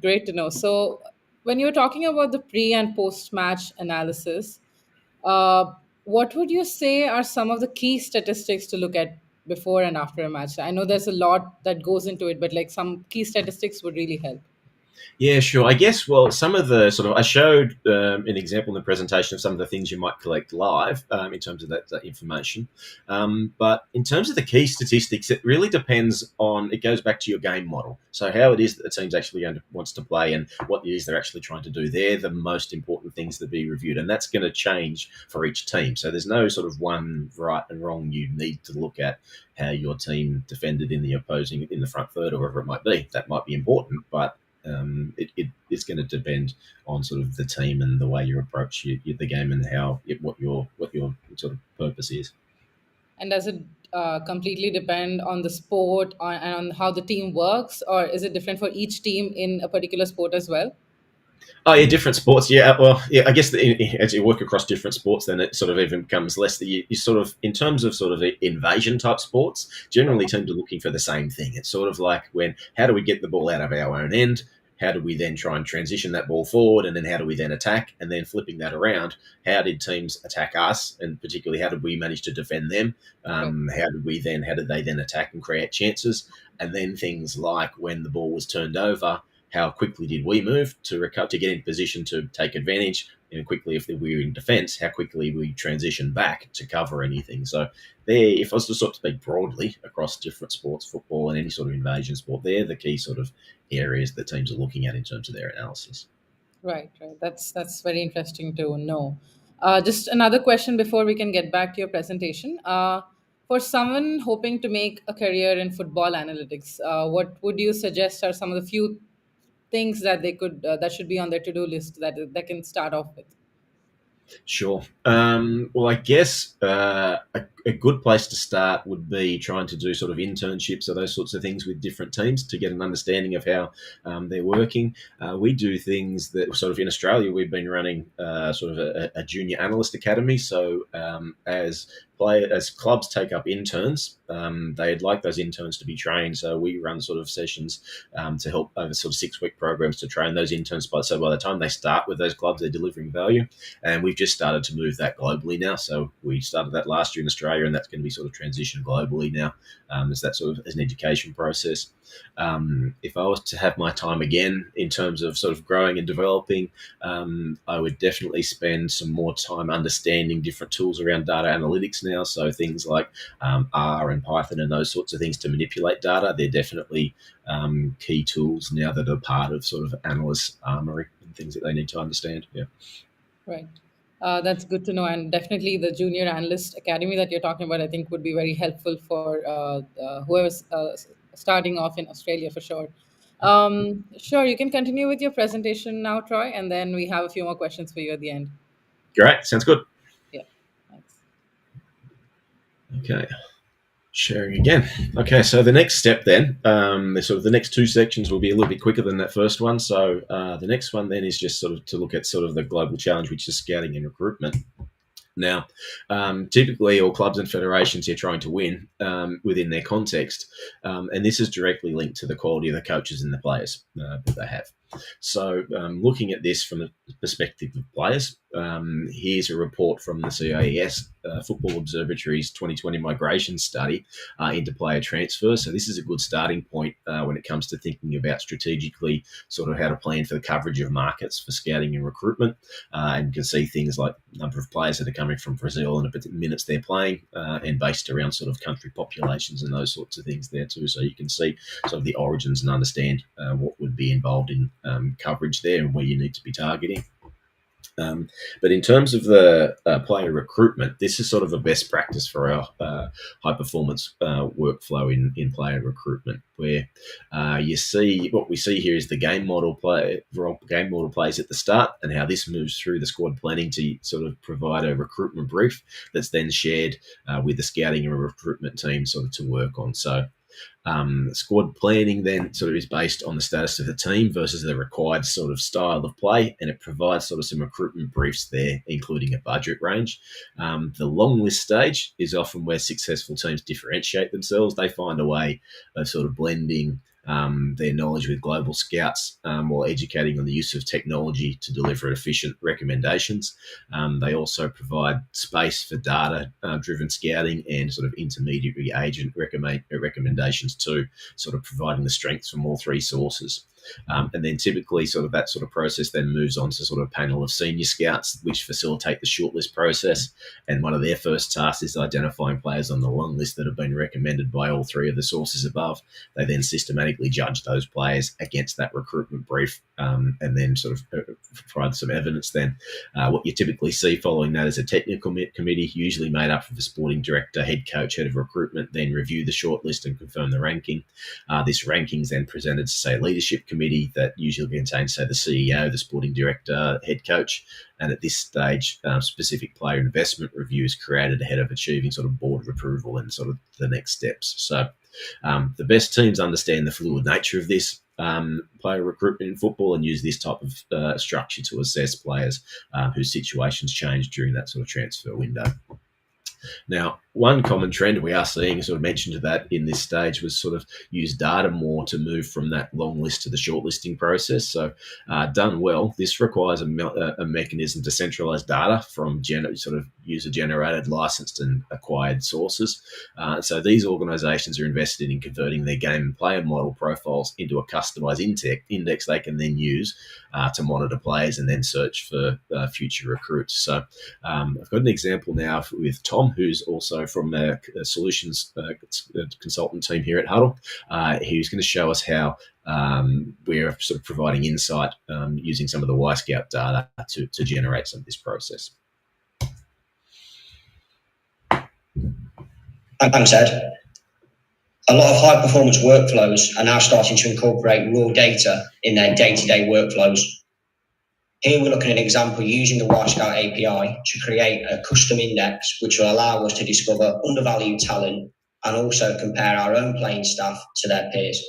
Great to know. So, when you were talking about the pre and post match analysis, uh, what would you say are some of the key statistics to look at before and after a match? I know there's a lot that goes into it, but like some key statistics would really help. Yeah, sure. I guess, well, some of the sort of, I showed an example in the presentation of some of the things you might collect live in terms of that information. But in terms of the key statistics, it really depends on, it goes back to your game model. So how it is that the team's actually wants to play and what it is they're actually trying to do. They're the most important things to be reviewed. And that's going to change for each team. So there's no sort of one right and wrong. You need to look at how your team defended in the opposing, in the front third or whatever it might be. That might be important, but it's going to depend on sort of the team and the way you approach the game and what your sort of purpose is. And does it completely depend on the sport and on how the team works, or is it different for each team in a particular sport as well? Oh yeah, different sports. Yeah, well, yeah. I guess as you work across different sports, then it sort of even becomes less that you sort of, in terms of sort of invasion type sports, generally teams are looking for the same thing. It's sort of like how do we get the ball out of our own end? How do we then try and transition that ball forward? And then how do we then attack? And then flipping that around, how did teams attack us? And particularly, how did we manage to defend them? How did they then attack and create chances? And then things like when the ball was turned over, how quickly did we move to recover, to get in position to take advantage? And quickly, if we were in defence, how quickly we transition back to cover anything. So if I was to sort of speak broadly across different sports, football and any sort of invasion sport, they're the key sort of areas that teams are looking at in terms of their analysis. Right. That's very interesting to know. Just another question before we can get back to your presentation. For someone hoping to make a career in football analytics, what would you suggest are some of the few things that they could that should be on their to-do list that they can start off with? Sure. Well, I guess a good place to start would be trying to do sort of internships or those sorts of things with different teams to get an understanding of how they're working. We do things that sort of in Australia, we've been running sort of a junior analyst academy. So as clubs take up interns, they'd like those interns to be trained. So we run sort of sessions to help over sort of 6-week programs to train those interns. So by the time they start with those clubs, they're delivering value. And we've just started to move that globally now. So we started that last year in Australia, and that's going to be sort of transitioned globally now as that sort of as an education process. If I was to have my time again in terms of sort of growing and developing, I would definitely spend some more time understanding different tools around data analytics now. So things like R and Python and those sorts of things to manipulate data. They're definitely key tools now that are part of sort of analysts' armory and things that they need to understand. Yeah. Right. That's good to know. And definitely the Junior Analyst Academy that you're talking about, I think, would be very helpful for whoever's starting off in Australia for sure. Sure, you can continue with your presentation now, Troy, and then we have a few more questions for you at the end. Great. Sounds good. Yeah, thanks. Okay. Sharing again. Okay, so the next step then, the next 2 sections will be a little bit quicker than that first one. So the next one then is just sort of to look at sort of the global challenge, which is scouting and recruitment. Now, typically all clubs and federations are trying to win within their context, and this is directly linked to the quality of the coaches and the players that they have. So looking at this from the perspective of players, here's a report from the CIES Football Observatory's 2020 migration study into player transfer. So this is a good starting point when it comes to thinking about strategically sort of how to plan for the coverage of markets for scouting and recruitment. And you can see things like the number of players that are coming from Brazil and the minutes they're playing and based around sort of country populations and those sorts of things there too. So you can see sort of the origins and understand what would be involved in coverage there and where you need to be targeting. But in terms of the player recruitment, this is sort of a best practice for our high performance workflow in player recruitment, where you see what we see here is the game model plays at the start and how this moves through the squad planning to sort of provide a recruitment brief that's then shared with the scouting and recruitment team sort of to work on. So squad planning then sort of is based on the status of the team versus the required sort of style of play, and it provides sort of some recruitment briefs there, including a budget range. The long list stage is often where successful teams differentiate themselves. They find a way of sort of blending their knowledge with global scouts while educating on the use of technology to deliver efficient recommendations. They also provide space for data-driven scouting and sort of intermediary agent recommendations too, sort of providing the strengths from all 3 sources. And then typically sort of that sort of process then moves on to sort of a panel of senior scouts, which facilitate the shortlist process. And one of their first tasks is identifying players on the long list that have been recommended by all three of the sources above. They then systematically judge those players against that recruitment brief, and then sort of provide some evidence then. What you typically see following that is a technical committee, usually made up of the sporting director, head coach, head of recruitment, then review the shortlist and confirm the ranking. This ranking is then presented to, say, a leadership committee that usually contains, say, the CEO, the sporting director, head coach. And at this stage, specific player investment review is created ahead of achieving sort of board approval and sort of the next steps. So the best teams understand the fluid nature of this player recruitment in football and use this type of structure to assess players whose situations change during that sort of transfer window. Now, one common trend we are seeing, sort of mentioned to that in this stage, was sort of use data more to move from that long list to the shortlisting process. So done well, this requires a mechanism to centralize data from sort of user-generated, licensed and acquired sources. So these organizations are invested in converting their game and player model profiles into a customized index they can then use to monitor players and then search for future recruits. So I've got an example now with Tom, who's also from a solutions consultant team here at Hudl. Who's going to show us how we're sort of providing insight using some of the Y-Scout data to generate some of this process. Thanks, Ed. A lot of high-performance workflows are now starting to incorporate raw data in their day-to-day workflows. Here we're looking at an example using the Y-Scout API to create a custom index which will allow us to discover undervalued talent and also compare our own playing staff to their peers.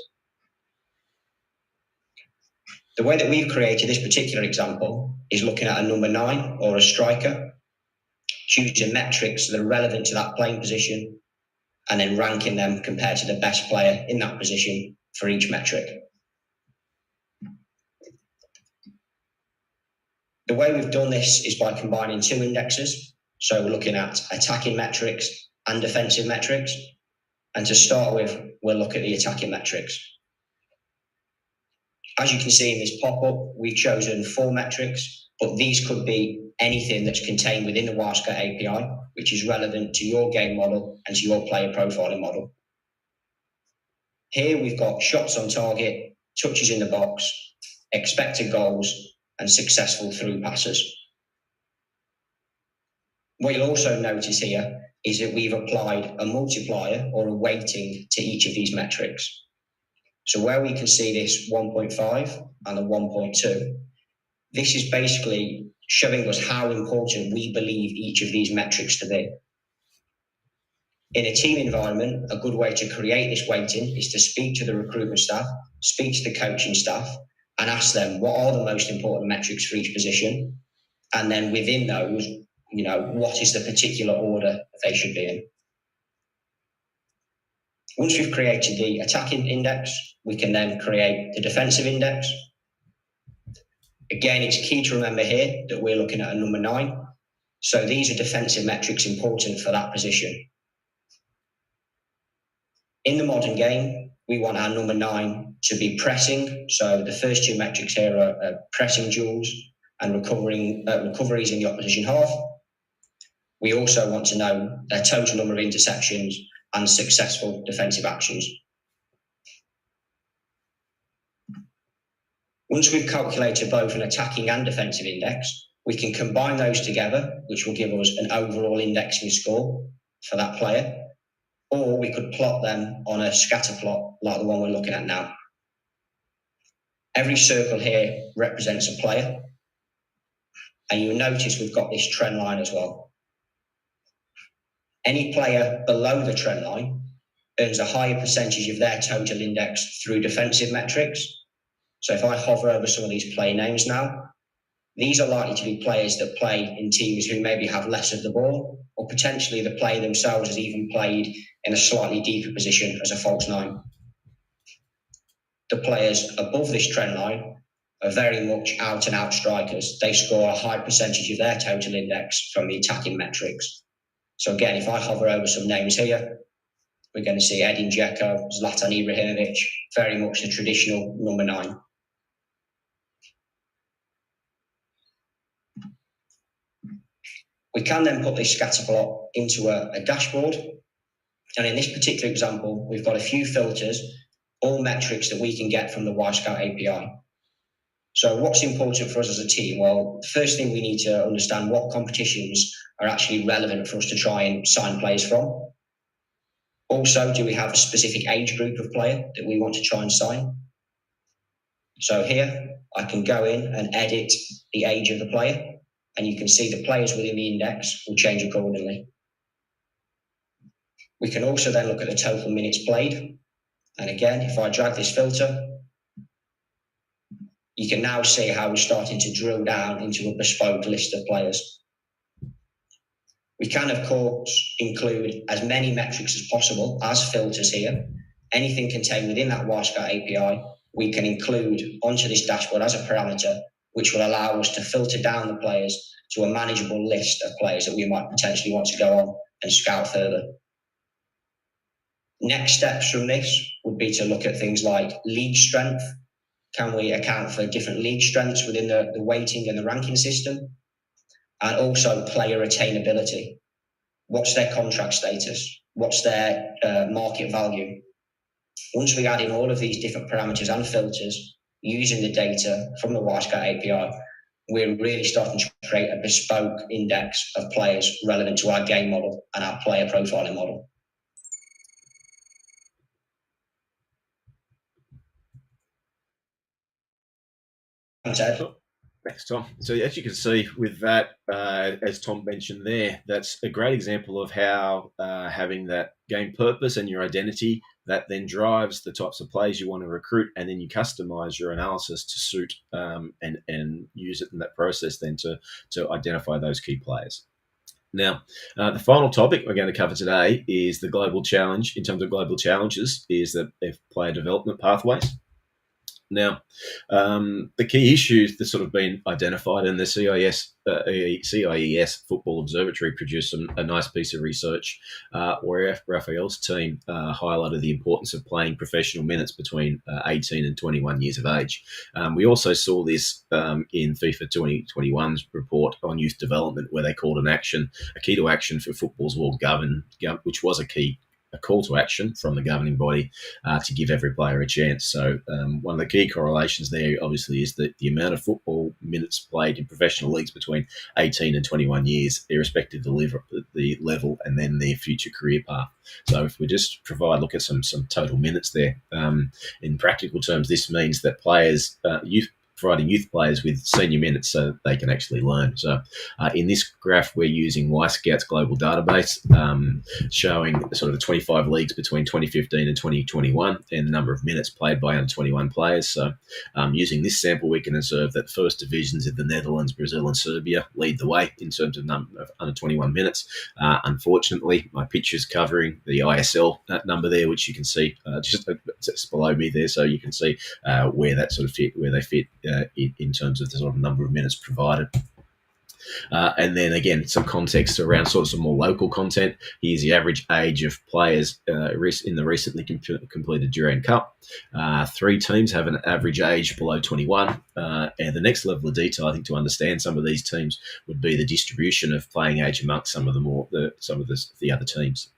The way that we've created this particular example is looking at a number 9 or a striker, choosing metrics that are relevant to that playing position, and then ranking them compared to the best player in that position for each metric. The way we've done this is by combining two indexes. So we're looking at attacking metrics and defensive metrics. And to start with, we'll look at the attacking metrics. As you can see in this pop-up, we've chosen 4 metrics, but these could be anything that's contained within the Y-Scout API, which is relevant to your game model and to your player profiling model. Here we've got shots on target, touches in the box, expected goals, and successful through passes. What you'll also notice here is that we've applied a multiplier or a weighting to each of these metrics. So where we can see this 1.5 and a 1.2, this is basically showing us how important we believe each of these metrics to be. In a team environment, a good way to create this weighting is to speak to the recruitment staff, speak to the coaching staff, and ask them what are the most important metrics for each position, and then within those, what is the particular order they should be in. Once we've created the attacking index, we can then create the defensive index. Again, it's key to remember here that we're looking at a number 9. So these are defensive metrics important for that position. In the modern game, we want our number 9 to be pressing. So the first 2 metrics here are pressing duels and recoveries in the opposition half. We also want to know their total number of interceptions and successful defensive actions. Once we've calculated both an attacking and defensive index, we can combine those together, which will give us an overall indexing score for that player. Or we could plot them on a scatter plot like the one we're looking at now. Every circle here represents a player. And you'll notice we've got this trend line as well. Any player below the trend line earns a higher percentage of their total index through defensive metrics. So if I hover over some of these player names now, these are likely to be players that play in teams who maybe have less of the ball, or potentially the player themselves has even played in a slightly deeper position as a false 9. The players above this trend line are very much out-and-out strikers. They score a high percentage of their total index from the attacking metrics. So again, if I hover over some names here, we're going to see Edin Dzeko, Zlatan Ibrahimovic, very much the traditional number 9. We can then put this scatter plot into a dashboard. And in this particular example, we've got a few filters, all metrics that we can get from the Wisecout API. So what's important for us as a team? Well, the first thing we need to understand what competitions are actually relevant for us to try and sign players from. Also, do we have a specific age group of player that we want to try and sign? So here, I can go in and edit the age of the player, and you can see the players within the index will change accordingly. We can also then look at the total minutes played. And again, if I drag this filter, you can now see how we're starting to drill down into a bespoke list of players. We can, of course, include as many metrics as possible as filters here. Anything contained within that Wisecout API, we can include onto this dashboard as a parameter, which will allow us to filter down the players to a manageable list of players that we might potentially want to go on and scout further. Next steps from this would be to look at things like league strength. Can we account for different league strengths within the weighting and the ranking system? And also player attainability. What's their contract status? What's their market value? Once we add in all of these different parameters and filters using the data from the Wisecout API, we're really starting to create a bespoke index of players relevant to our game model and our player profiling model. Ted. Thanks, Tom. So as you can see with that, as Tom mentioned there, that's a great example of how having that game purpose and your identity, that then drives the types of players you want to recruit, and then you customize your analysis to suit and use it in that process then to identify those key players. Now, the final topic we're going to cover today is the global challenge. In terms of global challenges, is the player development pathways. Now, the key issues that sort of been identified, and the CIES Football Observatory produced a nice piece of research where Raphael's team highlighted the importance of playing professional minutes between 18 and 21 years of age. We also saw this in FIFA 2021's report on youth development, where they called a key to action for football's world govern, which was a call to action from the governing body to give every player a chance. So one of the key correlations there obviously is that the amount of football minutes played in professional leagues between 18 and 21 years, irrespective of the level and then their future career path. So if we just look at some total minutes there, in practical terms, this means that players, providing youth players with senior minutes so they can actually learn. So in this graph, we're using Wisecout's global database, showing sort of the 25 leagues between 2015 and 2021 and the number of minutes played by under 21 players. So using this sample, we can observe that first divisions in the Netherlands, Brazil and Serbia lead the way in terms of number of under 21 minutes. Unfortunately, my picture's covering the ISL number there, which you can see just below me there. So you can see where they fit in terms of the sort of number of minutes provided. And then again, some context around sort of some more local content. Here's the average age of players in the recently completed Durand Cup. 3 teams have an average age below 21. And the next level of detail, I think, to understand some of these teams would be the distribution of playing age amongst some of the other teams.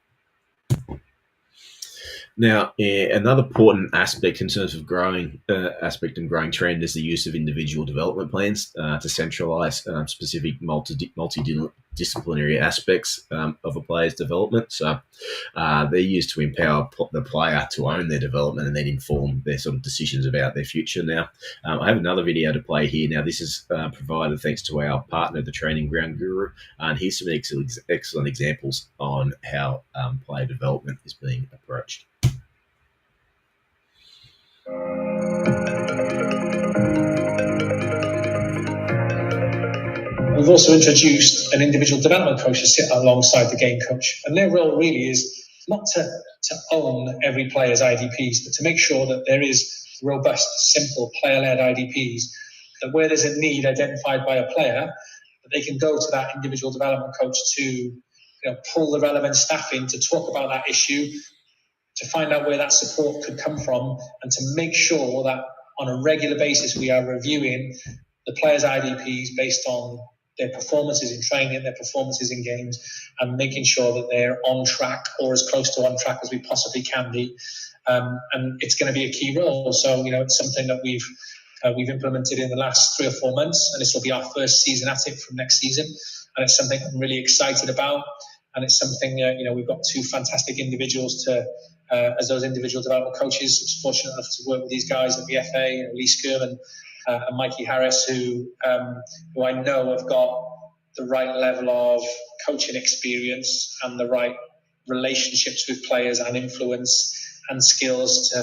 Now, another important aspect in terms of growing trend is the use of individual development plans to centralise specific multidisciplinary aspects of a player's development. So they're used to empower the player to own their development and then inform their sort of decisions about their future. Now, I have another video to play here. Now, this is provided thanks to our partner, the Training Ground Guru, and here's some excellent examples on how player development is being approached. We've also introduced an individual development coach to sit alongside the game coach, and their role really is not to own every player's IDPs, but to make sure that there is robust, simple player-led IDPs, that where there's a need identified by a player, that they can go to that individual development coach to pull the relevant staff in to talk about that issue, to find out where that support could come from, and to make sure that on a regular basis we are reviewing the players' IDPs based on their performances in training, their performances in games, and making sure that they're on track or as close to on track as we possibly can be. And it's going to be a key role. So, it's something that we've implemented in the last 3 or 4 months, and this will be our first season at it from next season. And it's something I'm really excited about. And it's something, we've got 2 fantastic individuals as those individual development coaches. I was fortunate enough to work with these guys at the FA, Lee Skirman and Mikey Harris, who I know have got the right level of coaching experience and the right relationships with players and influence and skills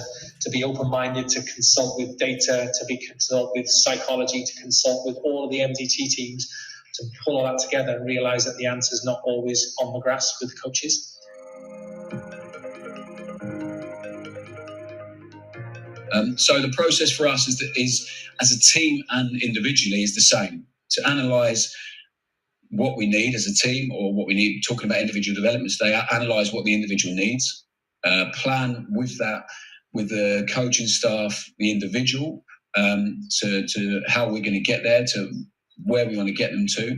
to be open-minded, to consult with data, to consult with psychology, to consult with all of the MDT teams, to pull all that together and realise that the answer is not always on the grass with coaches. So the process for us is as a team and individually is the same. To analyse what we need as a team, or what we need, talking about individual development today, analyse what the individual needs, plan with that, with the coaching staff, the individual, to how we're going to get there, to where we want to get them to.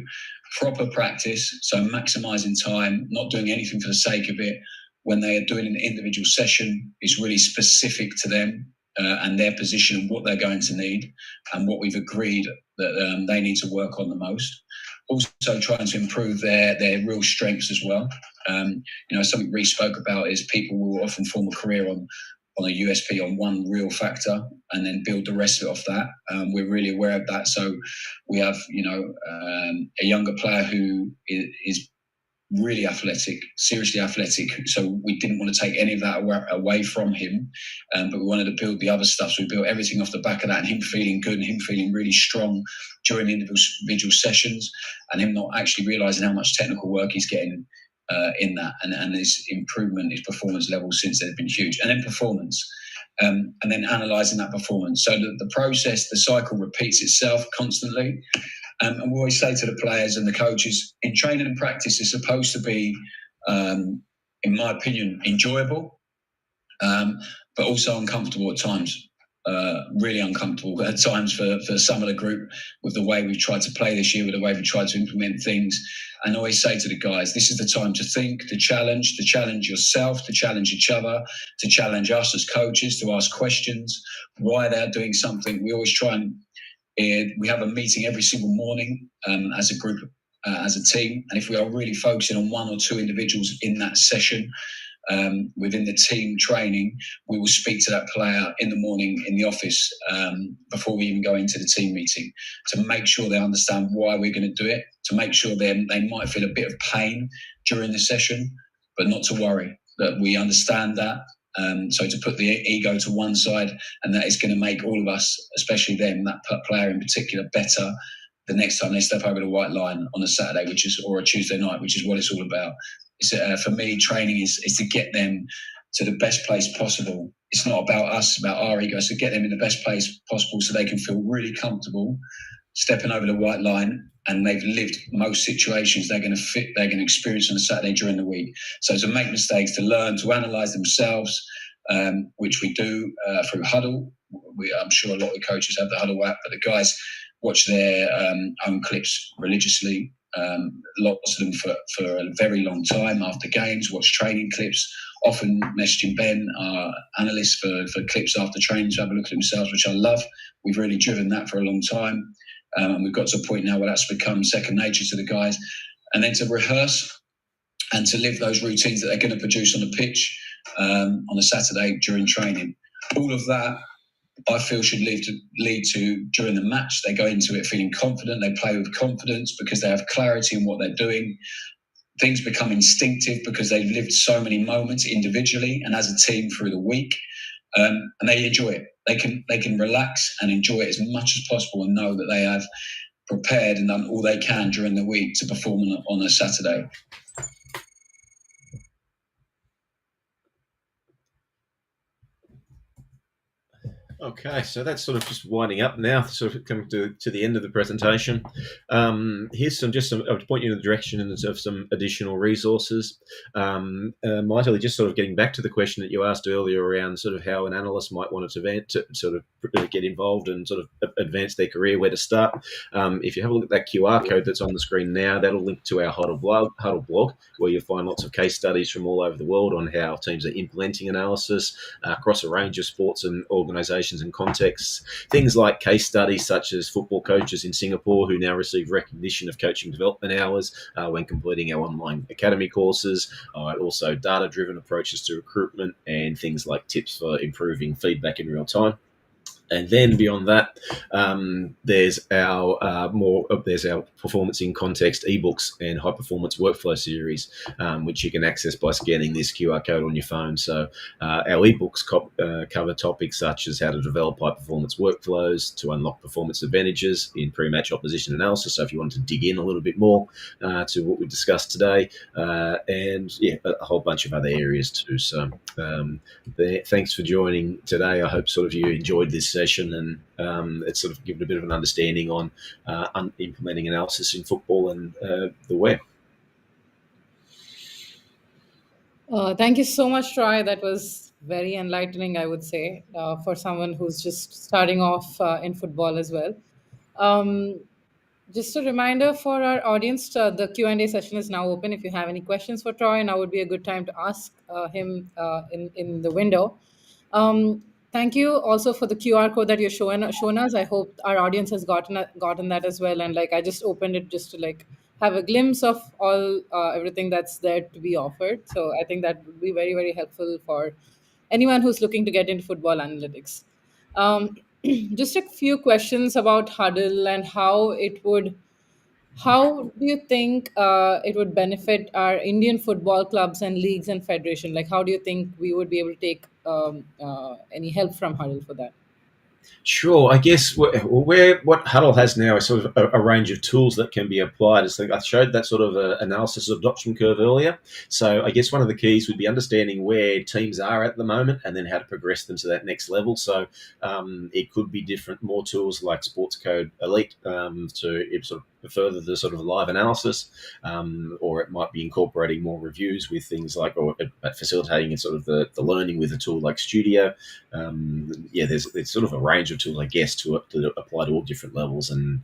Proper practice, so maximising time, not doing anything for the sake of it. When they are doing an individual session, it's really specific to them and their position and what they're going to need and what we've agreed that they need to work on the most. Also trying to improve their real strengths as well. Something Reece spoke about is people will often form a career on a USP, on one real factor, and then build the rest of it off that. We're really aware of that. So we have, a younger player who is really athletic, seriously athletic. So we didn't want to take any of that away from him, but we wanted to build the other stuff. So we built everything off the back of that, and him feeling good and him feeling really strong during the individual sessions, and him not actually realising how much technical work he's getting in that, and his improvement, his performance levels since then have been huge. And then performance, and then analysing that performance. So the process, the cycle repeats itself constantly. And we always say to the players and the coaches, in training and practice, it's supposed to be, in my opinion, enjoyable, but also uncomfortable at times. Really uncomfortable at times for some of the group with the way we've tried to play this year, with the way we've tried to implement things. And I always say to the guys, this is the time to think, to challenge yourself, to challenge each other, to challenge us as coaches, to ask questions, why they're doing something. We always try and we have a meeting every single morning as a group, as a team. And if we are really focusing on 1 or 2 individuals in that session, within the team training, we will speak to that player in the morning in the office before we even go into the team meeting, to make sure they understand why we're going to do it, to make sure they might feel a bit of pain during the session, but not to worry, that we understand that. So to put the ego to one side, and that is going to make all of us, especially them, that player in particular, better the next time they step over the white line on a Saturday, or a Tuesday night, which is what it's all about. For me, training is to get them to the best place possible. It's not about us, it's about our ego. So get them in the best place possible so they can feel really comfortable stepping over the white line, and they've lived most situations they're going to experience on a Saturday during the week. So to make mistakes, to learn, to analyse themselves, which we do through Hudl. I'm sure a lot of the coaches have the Hudl app, but the guys watch their own clips religiously. Lots of them for a very long time after games, watch training clips, often messaging Ben, our analyst, for clips after training to have a look at themselves, which I love. We've really driven that for a long time. And we've got to a point now where that's become second nature to the guys. And then to rehearse and to live those routines that they're going to produce on the pitch on a Saturday during training. All of that, I feel, should lead to during the match, they go into it feeling confident, they play with confidence because they have clarity in what they're doing. Things become instinctive because they've lived so many moments individually and as a team through the week, and they enjoy it. They can relax and enjoy it as much as possible and know that they have prepared and done all they can during the week to perform on a Saturday. Okay, so that's sort of just winding up now, sort of coming to the end of the presentation. Here's some I would point you in the direction of some additional resources. Mightily, just sort of getting back to the question that you asked earlier around sort of how an analyst might want to sort of get involved and sort of advance their career, where to start. If you have a look at that QR code that's on the screen now, that'll link to our Hudl blog, where you'll find lots of case studies from all over the world on how teams are implementing analysis across a range of sports and organisations and contexts. Things like case studies such as football coaches in Singapore who now receive recognition of coaching development hours when completing our online academy courses. Also data-driven approaches to recruitment and things like tips for improving feedback in real time. And then beyond that, there's our performance in context ebooks and high performance workflow series, which you can access by scanning this QR code on your phone. So our ebooks cover topics such as how to develop high performance workflows to unlock performance advantages in pre-match opposition analysis. So if you want to dig in a little bit more to what we discussed today, and a whole bunch of other areas too. So thanks for joining today. I hope sort of you enjoyed this session, and it's sort of given a bit of an understanding on implementing analysis in football and the web. Thank you so much, Troy. That was very enlightening, I would say, for someone who's just starting off in football as well. Just a reminder for our audience, the Q&A session is now open. If you have any questions for Troy, now would be a good time to ask him in the window. Thank you also for the QR code that you're shown us. I hope our audience has gotten that as well. And I just opened it just to have a glimpse of all everything that's there to be offered. So I think that would be very, very helpful for anyone who's looking to get into football analytics. Just a few questions about Hudl and how do you think it would benefit our Indian football clubs and leagues and federation? How do you think we would be able to take any help from Hudl for that? Sure. I guess what Hudl has now is sort of a range of tools that can be applied. I showed that sort of analysis of adoption curve earlier. So I guess one of the keys would be understanding where teams are at the moment and then how to progress them to that next level. So it could be more tools like Sports Code Elite to sort of further the sort of live analysis, or it might be incorporating more reviews with things or facilitating sort of the learning with a tool like Studio. There's sort of a range of tools, I guess, to apply to all different levels and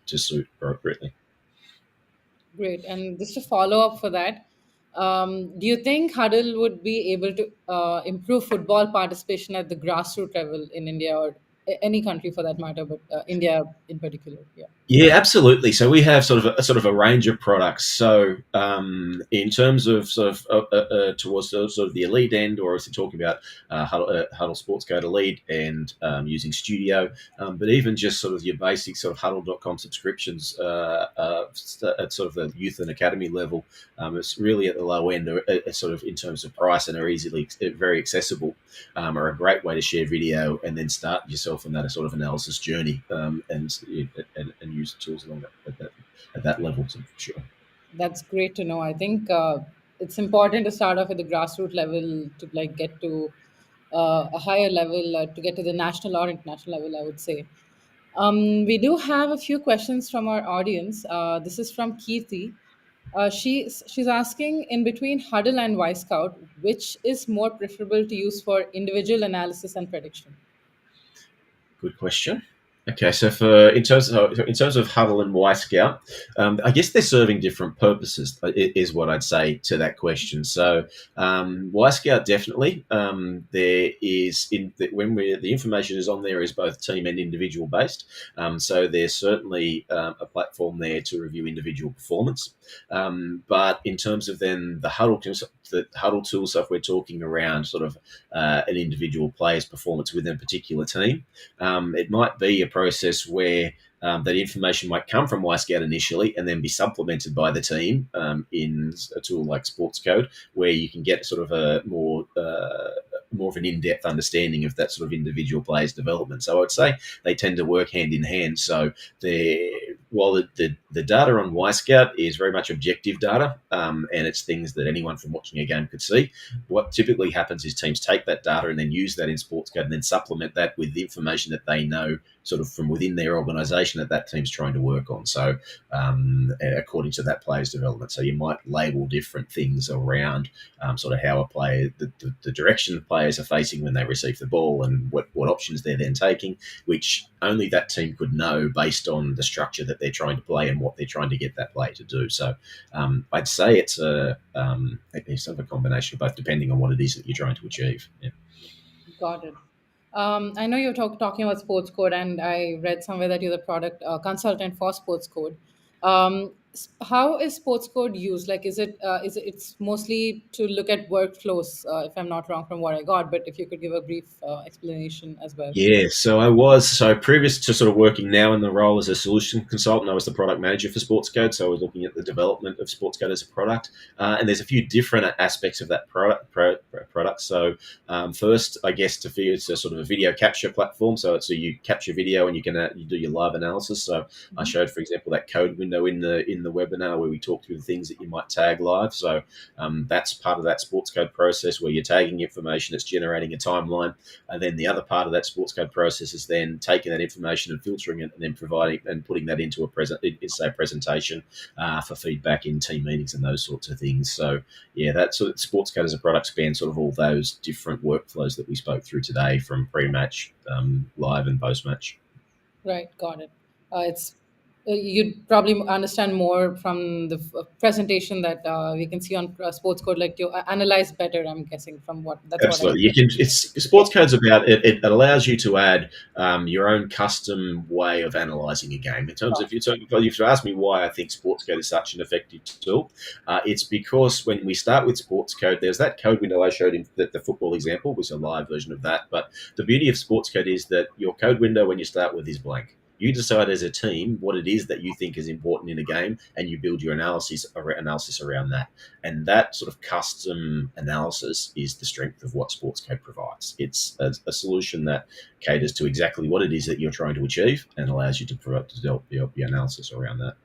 to suit appropriately. Great. And just a follow up for that, do you think Hudl would be able to improve football participation at the grassroots level in India or any country for that matter, but India in particular? Yeah. Yeah, absolutely. So we have sort of a range of products. So in terms of towards the elite end, or if you're talking about Hudl Sports Code Elite and using Studio, but even just sort of your basic sort of Hudl.com subscriptions at sort of the youth and academy level, it's really at the low end, sort of in terms of price, and are very accessible, are a great way to share video and then start yourself on that sort of analysis journey, and use tools along at that level, for sure. That's great to know. I think it's important to start off at the grassroots level to get to a higher level, to get to the national or international level, I would say. We do have a few questions from our audience. This is from Keerthi. She's asking, in between Hudl and Y-Scout, which is more preferable to use for individual analysis and prediction? Good question. Okay, so in terms of Hudl and Y-Scout, I guess they're serving different purposes, is what I'd say to that question. So Y-Scout definitely, there is the information is on there is both team and individual based. So there's certainly a platform there to review individual performance. But in terms of then the Hudl tool stuff, we're talking around sort of an individual player's performance within a particular team. It might be a process where that information might come from Y-Scout initially and then be supplemented by the team in a tool like Sports Code, where you can get sort of a more of an in-depth understanding of that sort of individual player's development. So I would say they tend to work hand in hand. So while the The data on Y-Scout is very much objective data, and it's things that anyone from watching a game could see. What typically happens is teams take that data and then use that in Sportscode and then supplement that with the information that they know sort of from within their organisation that team's trying to work on. So according to that player's development. So you might label different things around sort of how a player, the direction the players are facing when they receive the ball and what options they're then taking, which only that team could know based on the structure that they're trying to play and what they're trying to get that player to do. So I'd say it's sort of a combination of both, depending on what it is that you're trying to achieve. Yeah. Got it. I know you're talking about sports code, and I read somewhere that you're the product consultant for sports code. How is sports code used? Like, it's mostly to look at workflows, if I'm not wrong from what I got. But if you could give a brief explanation as well. Yeah, so previous to sort of working now in the role as a solution consultant, I was the product manager for Sportscode. So I was looking at the development of Sportscode as a product, and there's a few different aspects of that product. So first, I guess it's a sort of a video capture platform. So you capture video and you do your live analysis. So I showed, for example, that code window in the webinar where we talked through the things that you might tag live. So that's part of that Sportscode process where you're tagging information, it's generating a timeline, and then the other part of that sports code process is then taking that information and filtering it and then providing and putting that into a presentation for feedback in team meetings and those sorts of things. So yeah, that sort of sports code as a product spans sort of all those different workflows that we spoke through today, from pre-match, live and post-match. Right, got it. It's You'd probably understand more from the presentation that we can see on sports code, like you analyze better. I'm guessing from what that's Absolutely, what I you can. It's sports code's about it. It allows you to add your own custom way of analysing a game. In terms of if you ask me why I think sports code is such an effective tool, it's because when we start with sports code, there's that code window I showed in the football example was a live version of that. But the beauty of sports code is that your code window when you start with is blank. You decide as a team what it is that you think is important in a game, and you build your analysis around that. And that sort of custom analysis is the strength of what Sports Code provides. It's a solution that caters to exactly what it is that you're trying to achieve and allows you to develop your analysis around that.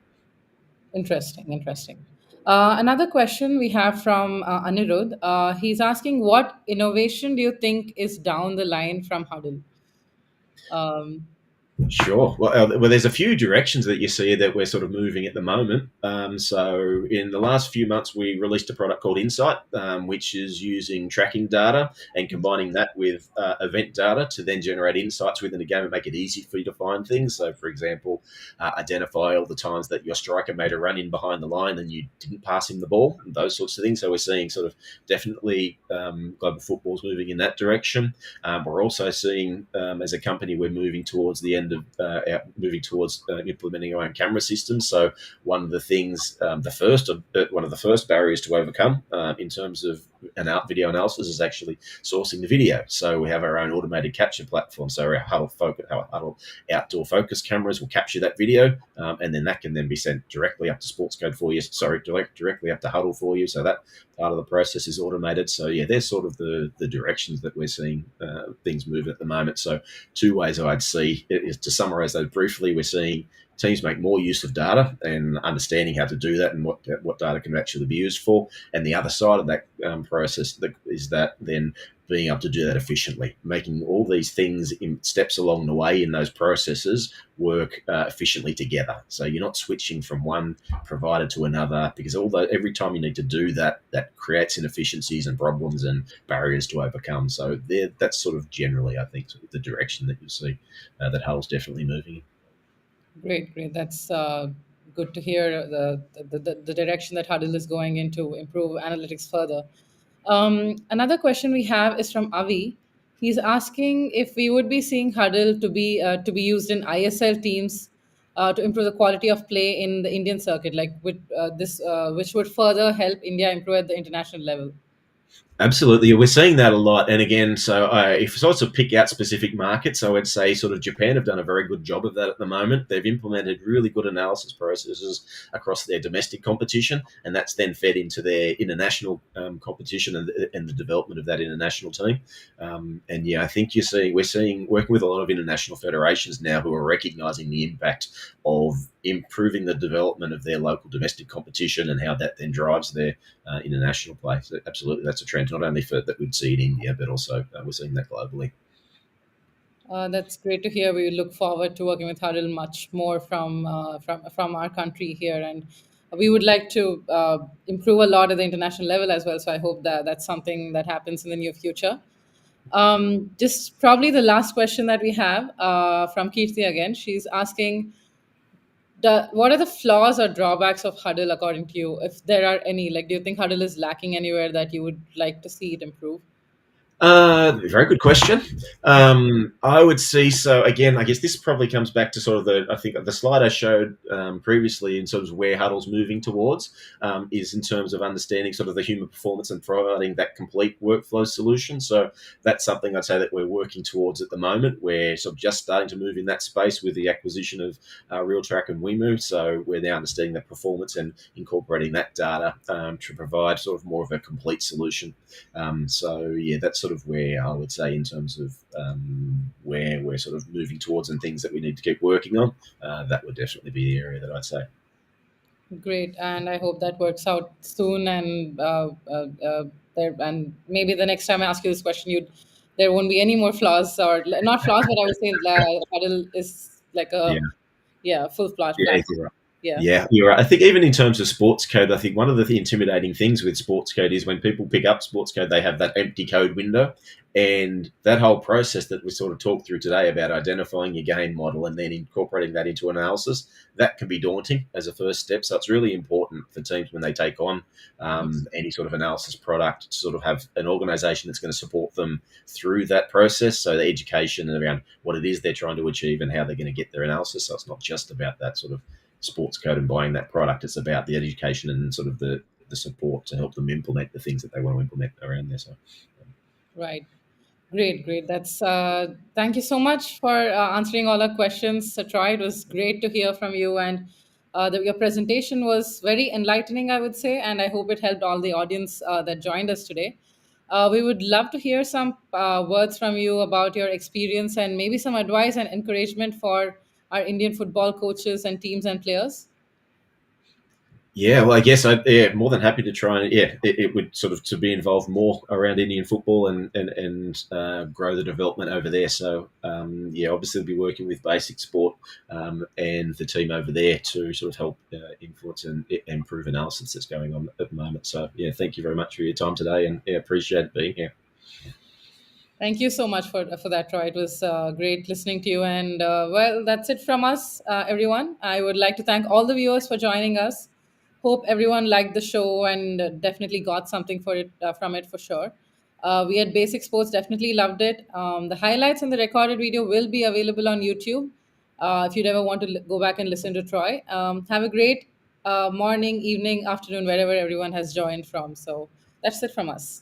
Interesting. Another question we have from Anirudh. He's asking, what innovation do you think is down the line from Hudl? Sure. Well, there's a few directions that you see that we're sort of moving at the moment. So in the last few months, we released a product called Insight, which is using tracking data and combining that with event data to then generate insights within a game and make it easy for you to find things. So, for example, identify all the times that your striker made a run in behind the line and you didn't pass him the ball, and those sorts of things. So we're seeing sort of definitely global football's moving in that direction. We're also seeing, as a company, we're moving towards the end of implementing our own camera systems. So one of the things, one of the first barriers to overcome in terms of video analysis is actually sourcing the video. So we have our own automated capture platform. So our Hudl outdoor focus cameras will capture that video, and then that can then be sent directly up to Sportscode for you. Directly up to Hudl for you. So that part of the process is automated. So yeah, there's sort of the directions that we're seeing things move at the moment. So two ways I'd see is, to summarize those briefly, we're seeing teams make more use of data and understanding how to do that and what data can actually be used for. And the other side of that process is that then being able to do that efficiently, making all these things in steps along the way in those processes work efficiently together. So you're not switching from one provider to another, because every time you need to do that, that creates inefficiencies and problems and barriers to overcome. So that's sort of generally, I think, the direction that you see that Hull's definitely moving in. Great. That's good to hear the direction that Hudl is going in to improve analytics further. Another question we have is from Avi. He's asking if we would be seeing Hudl to be used in ISL teams to improve the quality of play in the Indian circuit, like with which would further help India improve at the international level. Absolutely, we're seeing that a lot. And again, so if I sort of pick out specific markets, I would say sort of Japan have done a very good job of that at the moment. They've implemented really good analysis processes across their domestic competition, and that's then fed into their international competition and the development of that international team. And yeah, I think we're seeing working with a lot of international federations now who are recognising the impact of improving the development of their local domestic competition and how that then drives their international play. So absolutely, that's a trend not only for that we'd see in India, but also we're seeing that globally. That's great to hear. We look forward to working with Hudl much more from our country here, and we would like to improve a lot at the international level as well. So I hope that that's something that happens in the near future. Just probably the last question that we have from Kirti again. She's asking, what are the flaws or drawbacks of Hudl according to you, if there are any? Like, do you think Hudl is lacking anywhere that you would like to see it improve? Very good question. I would see. So again, I guess this probably comes back to sort of I think the slide I showed previously in sort of where Huddle's moving towards is in terms of understanding sort of the human performance and providing that complete workflow solution. So that's something I'd say that we're working towards at the moment. We're sort of just starting to move in that space with the acquisition of RealTrack and WeMove. So we're now understanding that performance and incorporating that data to provide sort of more of a complete solution. So yeah, that's sort of where I would say in terms of where we're sort of moving towards and things that we need to keep working on. That would definitely be the area that I'd say. Great, and I hope that works out soon. And maybe the next time I ask you this question, there won't be any more flaws, or not flaws, but I would say Huddle is like Yeah, full flash yeah, platform. you're right. Yeah. Yeah, you're right. I think even in terms of sports code, I think one of the intimidating things with sports code is when people pick up sports code, they have that empty code window. And that whole process that we sort of talked through today about identifying your game model and then incorporating that into analysis, that can be daunting as a first step. So it's really important for teams when they take on any sort of analysis product to sort of have an organization that's going to support them through that process. So the education around what it is they're trying to achieve and how they're going to get their analysis. So it's not just about that sort of sports code and buying that product. It's about the education and sort of the support to help them implement the things that they want to implement around there. So, Right. Great, great. That's thank you so much for answering all our questions, Troy. It was great to hear from you, and your presentation was very enlightening, I would say, and I hope it helped all the audience that joined us today. We would love to hear some words from you about your experience and maybe some advice and encouragement for our Indian football coaches and teams and players. yeah, well, I guess more than happy to try and it would sort of to be involved more around Indian football and grow the development over there. So yeah, obviously we'll be working with Basic Sport and the team over there to sort of help influence and improve analysis that's going on at the moment. So yeah, thank you very much for your time today, and appreciate being here. Thank you so much for that, Troy. It was great listening to you. And well, that's it from us, everyone. I would like to thank all the viewers for joining us. Hope everyone liked the show and definitely got something from it for sure. We at Basic Sports definitely loved it. The highlights and the recorded video will be available on YouTube if you'd ever want to go back and listen to Troy. Have a great morning, evening, afternoon, wherever everyone has joined from. So that's it from us.